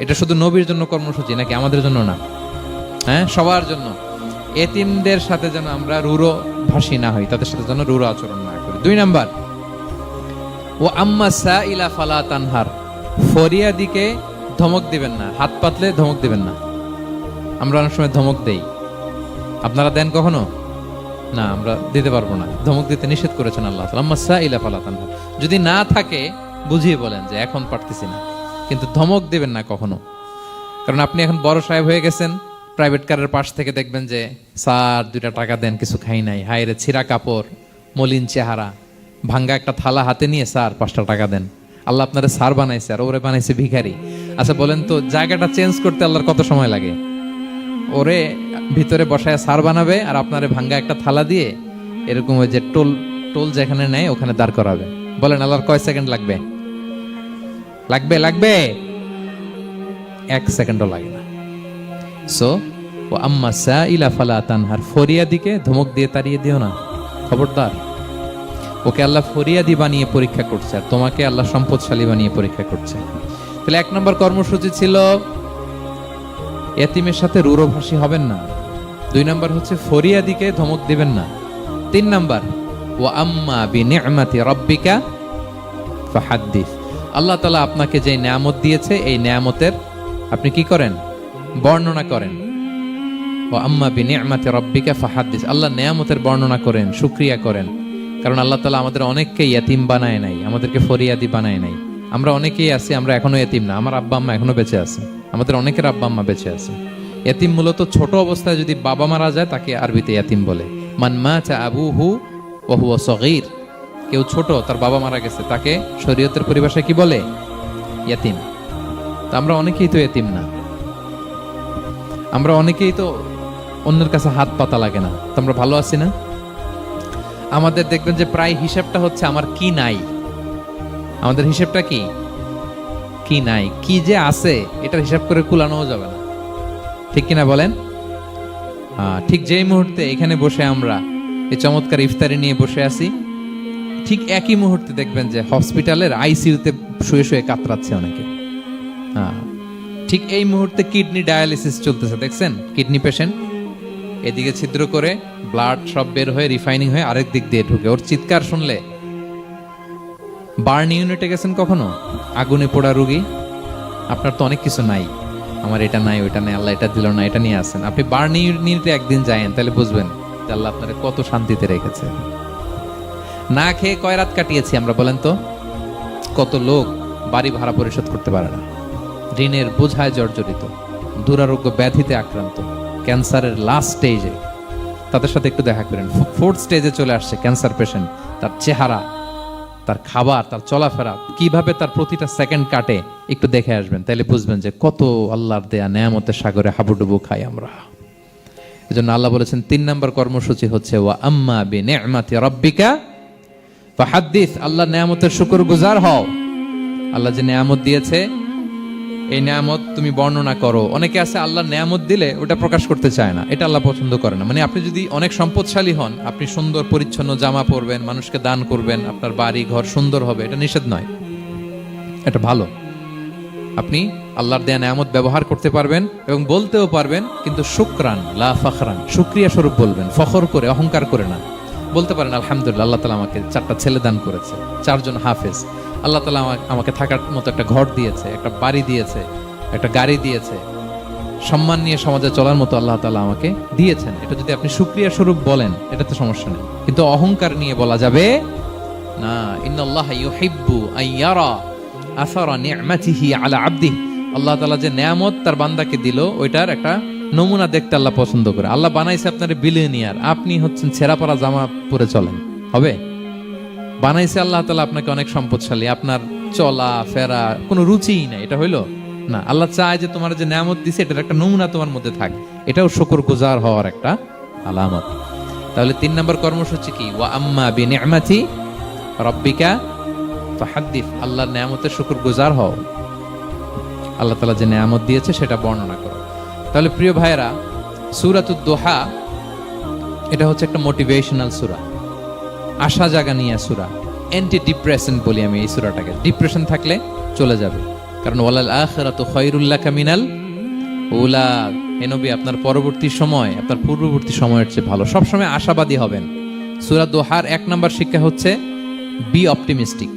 এটা শুধু নবীর জন্য কর্মসূচি নাকি আমাদের জন্য না? হ্যাঁ, সবার জন্য। এতিমদের সাথে যেন আমরা রূঢ় ভাষী না হই, তাদের সাথে যেন রূঢ় আচরণ না করি। 2 নাম্বার, ও আম্মা সাইলা ফালা তানহার, ফরিয়াদিকে ধমক দিবেন না, হাত পাতলে ধমক দিবেন না। আমরা অনেক সময় ধমক দেই, আপনারা দেন কখনো? না, আমরা দিতে পারবো না, ধমক দিতে নিষেধ করেছেন আল্লাহ তাআলা। আম্মা সাইলা ফালা তানহার, যদি না থাকে বুঝিয়ে বলেন যে এখন পারতেছি না, কিন্তু ধমক দিবেন না কখনো। কারণ আপনি এখন বড় সাহেব হয়ে গেছেন, প্রাইভেট কারের পাশ থেকে দেখবেন যে স্যার 2টা টাকা দেন, কিছু খাই নাই, হায় রে ছিঁড়া কাপড়, মলিন চেহারা, ভাঙ্গা একটা থালা হাতে নিয়ে স্যার 5টা টাকা দেন। আল্লাহ আপনারে স্যার বানাইছে আর ওরে বানাইছে ভিখারি। আচ্ছা বলেন তো, জায়গাটা চেঞ্জ করতে আল্লাহর কত সময় লাগে? ওরে ভিতরে বসায় স্যার বানাবে আর আপনারে ভাঙ্গা একটা থালা দিয়ে এরকম ওই যে টোল যেখানে নেয় ওখানে দাঁড় করাবে। বলেন আল্লাহর কয় সেকেন্ড লাগবে? লাগবে 1 সেকেন্ডও লাগে না। সো ও আম্মা সাইলা ফালা তানহার, ফরিয়াদিকে ধমক দিয়ে তাড়িয়ে দিও না, খবরদার। ওকে আল্লাহ ফরিয়াদি বানিয়ে পরীক্ষা করছে আর তোমাকে আল্লাহ সম্পদশালী বানিয়ে পরীক্ষা করছে। তাহলে 1 নম্বর কর্মসূচি ছিল এতিমের সাথে রূঢ়ভাষী হবেন না। 2 নম্বর হচ্ছে ফরিয়াদিকে ধমক দিবেন না। 3 নম্বর, ওয়া আম্মা বিনি'মাতি রাব্বিকা ফাহাদ্দিস, আল্লাহ তাআলা আপনাকে যে নেয়ামত দিয়েছে এই নেয়ামতের আপনি কি করেন? বর্ণনা করেন। ওয়া আম্মা বিনি'মাতি রাব্বিকা ফাহাদ্দিস, আল্লাহ নেয়ামতের বর্ণনা করেন, শুকরিয়া করেন। কারণ আল্লাহ তাআলা আমাদের অনেককে ইতিম বানায় নাই, আমাদেরকে ফরিয়াদি বানায় নাই। আমরা অনেকেই আছি, আমরা এখনো এতিম না, আমার আব্বা আম্মা এখনো বেঁচে আছে, আমাদের অনেকের আব্বা আম্মা বেঁচে আছে। এতিম মূলত ছোট অবস্থায় যদি বাবা মারা যায় তাকে আরবিতে এতিম বলে। মান মাতা আবুহু ওয়া হুয়া সগীর, কেউ ছোট, তার বাবা মারা গেছে, তাকে শরীয়তের পরিভাষায় কি বলে? এতিম। তা আমরা অনেকেই তো এতিম না, আমরা অনেকেই তো অন্যের কাছে হাত পাতা লাগে না, তো আমরা ভালো আছি না? আমাদের দেখবেন যে প্রায় হিসাবটা হচ্ছে আমার কি নাই, আমাদের হিসাবটা কি নাই, কি যে আছে এটার হিসাব করে কুলানোও যাবে না, ঠিক কিনা বলেন? ঠিক যেই মুহূর্তে এখানে বসে আমরা এই চমৎকার ইফতারি নিয়ে বসে আছি, ঠিক একই মুহূর্তে দেখবেন যে হসপিটালের আইসিইউতে শুয়ে শুয়ে কাতরাচ্ছে অনেকে। ঠিক এই মুহূর্তে কিডনি ডায়ালিসিস চলতেছে, দেখছেন? কিডনি পেশেন্ট এদিকে ছিদ্র করে ব্লাড সব বের হয়ে রিফাইনিং হয়ে আরেক দিক দিয়ে ঢুকে, ওর চিৎকার শুনলে। বার্ন ইউনিটে গেছেন কখনো? আগুনে পোড়া রোগী, আপনার তো অনেক কিছু নাই, আমার এটা নাই ওইটা নাই, আল্লাহ এটা দিল না, এটা নিয়ে আসেন। আপনি বার্ন ইউনিটে একদিন যায়েন, তাহলে বুঝবেন যে আল্লাহ আপনাকে কত শান্তিতে রেখেছে। না খেয়ে কয় রাত কাটিয়েছি আমরা, বলেন তো? কত লোক বাড়ি ভাড়া পরিশোধ করতে পারে না, ঋণের বোঝায় জর্জরিত, দুরারোগ্য ব্যাধিতে আক্রান্ত, ক্যান্সারের লাস্ট স্টেজে। তাদের সাথে একটু দেখা করেন, 4th স্টেজে চলে আসছে ক্যান্সার পেশেন্ট। তার চেহারা, তার খাবার, তার চলাফেরা, কিভাবে তার প্রতিটা সেকেন্ড কাটে, একটু দেখে আসবেন, তাহলে বুঝবেন যে কত আল্লাহর দেয়া নেয়ামতের সাগরে হাবুডুবু খাই আমরা। এজন্য আল্লাহ বলেছেন 3 নম্বর কর্মসূচি হচ্ছে ওয়া আম্মা বিনি'মাতি রাব্বিকা ফাহাদ্দিস, আল্লাহর নেয়ামতের শুকরগুজার হও। আল্লাহ যে নেয়ামত দিয়েছে এই নেয়ামত তুমি বর্ণনা করো। অনেকে আছে আল্লাহর নেয়ামত দিলে ওটা প্রকাশ করতে চায় না, এটা আল্লাহ পছন্দ করে না। মানে আপনি যদি অনেক সম্পদশালী হন, আপনি সুন্দর পরিচ্ছন্ন জামা পরবেন, মানুষকে দান করবেন, আপনার বাড়ি ঘর সুন্দর হবে, এটা নিষেধ নয়, এটা ভালো। আপনি আল্লাহর দেয়া নেয়ামত ব্যবহার করতে পারবেন এবং বলতেও পারবেন, কিন্তু শুকরান লা ফখরান, শুকরিয়া স্বরূপ বলবেন, ফখর করে অহংকার করে না। বলতে পারেন আলহামদুলিল্লাহ, আল্লাহ তাআলা আমাকে 4টা ছেলে দান করেছে, 4 জন হাফেজ, আল্লাহ তাআলা আমাকে থাকার মতো একটা ঘর দিয়েছে, একটা বাড়ি দিয়েছে, একটা গাড়ি দিয়েছে, সম্মান নিয়ে সমাজে চলার মতো আল্লাহ তাআলা আমাকে দিয়েছেন। এটা যদি আপনি শুকরিয়া স্বরূপ বলেন, এটাতে সমস্যা নেই, কিন্তু অহংকার নিয়ে বলা যাবে না। ইন্নাল্লাহা ইউহিব্বু আন ইয়ারা আসারা নি'মাতিহি আলা আবদিহি, আল্লাহ তাআলা যে নেয়ামত তার বান্দাকে দিল ওইটার একটা নমুনা দেখতে আল্লাহ পছন্দ করে। আল্লাহ বানাইছে আপনার বিলিয়নিয়ার, আপনি হচ্ছেন ছেঁড়া পরা জামা পরে চলেন, হবে? বানাইছে আল্লাহ তাআলা আপনাকে অনেক সম্পদশালী, আপনার চলা ফেরা কোনো রুচিই নাই, এটা হইলো না। আল্লাহ চায় যে তোমার যে নেয়ামত দিছে এটার একটা নমুনা তোমার মধ্যে থাকে, এটাও শুকরগুজার হওয়ার একটা আলামত। তাহলে 3 নম্বর কর্মসূচি কি? ওয়া আম্মা বিনি'মাতি রাব্বিকা ফাহাদ্দিস, আল্লাহর নেয়ামতের শুকরগুজার হও, আল্লাহ তাআলা যে নেয়ামত দিয়েছে সেটা বর্ণনা করো। তাহলে প্রিয় ভাইয়েরা, সূরাতুদ দোহা এটা হচ্ছে একটা মোটিভেশনাল সূরা, আশা জাগা নিয়ে সূরা, অ্যান্টি ডিপ্রেশন বলি আমি এই সূরাটাকে। ডিপ্রেশন থাকলে চলে যাবে, কারণ ওয়ালাল আখিরাতু খায়রুল লাকা মিনাল উলা। হে নবী, আপনার পরবর্তী সময় আপনার পূর্ববর্তী সময়ের চেয়ে ভালো। সবসময় আশাবাদী হবেন। সূরা দোহার 1 নম্বর শিক্ষা হচ্ছে বি অপটিমিস্টিক,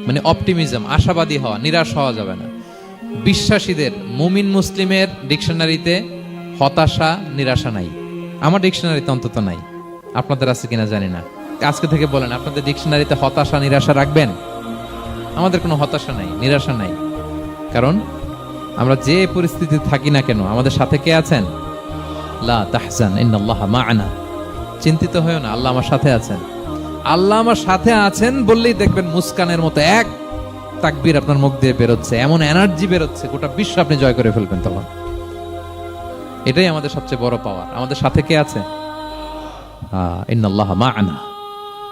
মানে অপটিমিজম, আশাবাদী হওয়া, নিরাশ হওয়া যাবে না। বিশ্বাসীদের, মুমিন মুসলিমের ডিকশনারিতে হতাশা নিরাশা নাই। আমার ডিকশনারিতে অন্তত নাই, আপনাদের আছে কিনা জানি না। আজকে থেকে বলেন, আপনাদের ডিকশনারিতে হতাশা নিরাশা রাখবেন? আমাদের কোনো হতাশা নাই, নিরাশা নাই, কারণ আমরা যে পরিস্থিতিতে থাকি না কেন আমাদের সাথে কে আছেন? লা তাহজান ইন্নাল্লাহা মা'ানা। চিন্তিত হয়ো না, আল্লাহ আমার সাথে আছেন। আল্লাহ আমার সাথে আছেন বললেই দেখবেন মুস্কানের মতো এক তাকবীর আপনার মুখ দিয়ে বেরোচ্ছে, এমন এনার্জি বেরোচ্ছে, গোটা বিশ্ব আপনি জয় করে ফেলবেন তখন। এটাই আমাদের সবচেয়ে বড় পাওয়ার। আমাদের সাথে কে আছে? ইন্নাল্লাহা মা'ানা,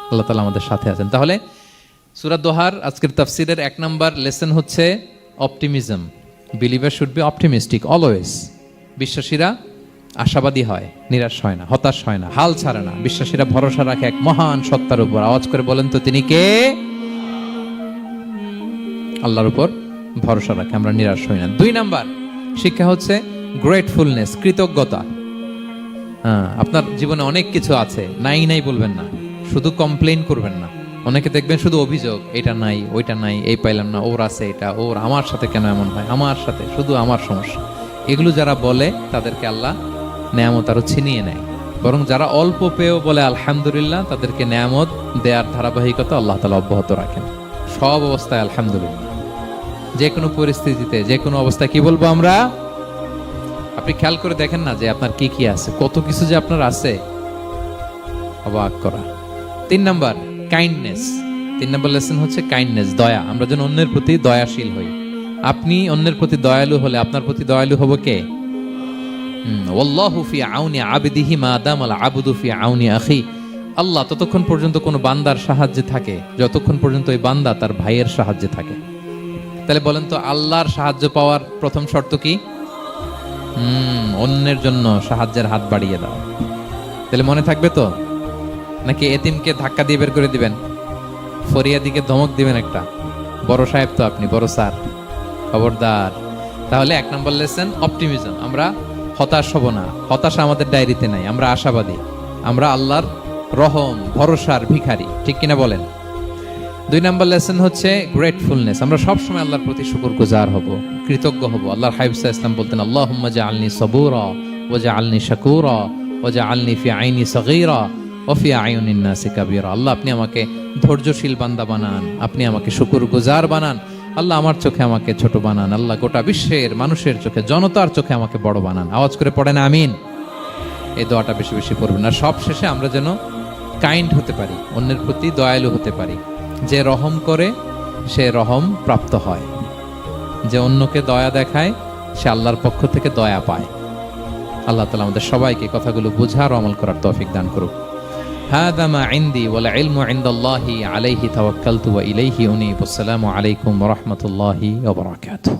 আল্লাহ তাআলা আমাদের সাথে আছেন। তাহলে সূরা দোহার আজকের তাফসীরের 1 নাম্বার লেসন হচ্ছে optimism. Believer should be optimistic always. বিশ্বাসীরা আশাবাদী হয়, নিরাশ হয় না, হতাশ হয় না, হাল ছাড়ে না। বিশ্বাসীরা ভরসা রাখে এক মহান সত্তার উপর। আওয়াজ করে বলেন তো তিনি কে? আল্লাহর উপর ভরসা রাখে, আমরা নিরাশ হই না। 2 নাম্বার শিক্ষা হচ্ছে গ্রেটফুলনেস, কৃতজ্ঞতা। আপনার জীবনে অনেক কিছু আছে, নাই নাই বলবেন না, শুধু কমপ্লেইন করবেন না। অনেকে দেখবেন শুধু অভিযোগ, এটা নাই, ওইটা নাই, এই পাইলাম না, ওর আছে এটা, ওর, আমার সাথে কেন এমন হয়, আমার সাথে শুধু আমার সমস্যা। এগুলো যারা বলে তাদেরকে আল্লাহ নেয়ামত আরো ছিনিয়ে নেয়। বরং যারা অল্প পেয়েও বলে আলহামদুলিল্লাহ, তাদেরকে নেয়ামত দেওয়ার ধারাবাহিকতা আল্লাহ তাআলা অব্যাহত রাখেন। সব অবস্থায় আলহামদুলিল্লাহ। যে কোনো পরিস্থিতিতে, যে কোনো অবস্থায় কি বলবো আমরা? আপনি খেয়াল করে দেখেন না যে আপনার কি কি আছে, কত কিছু যে আপনার আছে, অবাক করা। 3 নাম্বার কাইন্ডনেস। 3 নাম্বার লেসন হচ্ছে কাইন্ডনেস, দয়া। আমরা যেন অন্যের প্রতি দয়াশীল হই। আপনি অন্যের প্রতি দয়ালু হলে আপনার প্রতি দয়ালু হবো কে? ওয়াল্লাহু ফি আউনি আবদিহি মা দামাল আবদু ফি আউনি আখি। আল্লাহ ততক্ষণ পর্যন্ত কোনো বান্দার সাহায্যে থাকে যতক্ষণ পর্যন্ত ওই বান্দা তার ভাইয়ের সাহায্যে থাকে। তাহলে বলেন তো, আল্লাহর সাহায্য পাওয়ার প্রথম শর্ত কি? অন্যের জন্য সাহায্যের হাত বাড়িয়ে দাও। তাহলে মনে থাকবে তো? নাকি এতিমকে ধাক্কা দিয়ে বের করে দিবেন? ফরিয়াদিকে ধমক দিবেন একটা? বড় সাহেব তো আপনি, বড় স্যার, খবরদার। তাহলে 1 নম্বর লেসন অপটিমিজম। আমরা হতাশ হব না, হতাশা আমাদের ডায়েরিতে নাই, আমরা আশাবাদী, আমরা আল্লাহর রহম ভরসার ভিখারি, ঠিক কিনা বলেন? 2 নম্বর লেসন হচ্ছে গ্রেটফুলনেস। আমরা সবসময় আল্লাহর প্রতি শুকরগুজার হব, কৃতজ্ঞ হব। আল্লাহর হাবিব সাল্লাল্লাহু আলাইহি ওয়াসাল্লাম বলতেন, আল্লাহুম্মা জাআলনি সাবুরা ওয়া জাআলনি শাকুরা ওয়া জাআলনি ফি আইনি সাগীরা ওয়া ফি আয়ুনিন নাসি কাবীরা। আল্লাহ, আপনি আমাকে ধৈর্যশীল বান্দা বানান, আপনি আমাকে শুকরগুজার বানান। আল্লাহ, আমার চোখে আমাকে ছোট বানান। আল্লাহ, গোটা বিশ্বের মানুষের চোখে, জনতার চোখে আমাকে বড় বানান। আওয়াজ করে পড়েন আমিন। এই দোয়াটা বেশি বেশি পড়বেন। আর সব শেষে আমরা যেন কাইন্ড হতে পারি, অন্যের প্রতি দয়ালু হতে পারি। যে রহম করে সে রহম প্রাপ্ত হয়, যে অন্যকে দয়া দেখায় সে আল্লাহর পক্ষ থেকে দয়া পায়। আল্লাহ তাআলা আমাদের সবাইকে কথাগুলো বোঝার ও আমল করার তৌফিক দান করুক। হাদা মা ইনদি ওয়াল ইলমু ইনদাল্লাহি আলাইহি তাওয়াক্কালতু ওয়া ইলাইহি উনীব। আসসালামু আলাইকুম ওয়া রাহমাতুল্লাহি ওয়া বারাকাতুহু।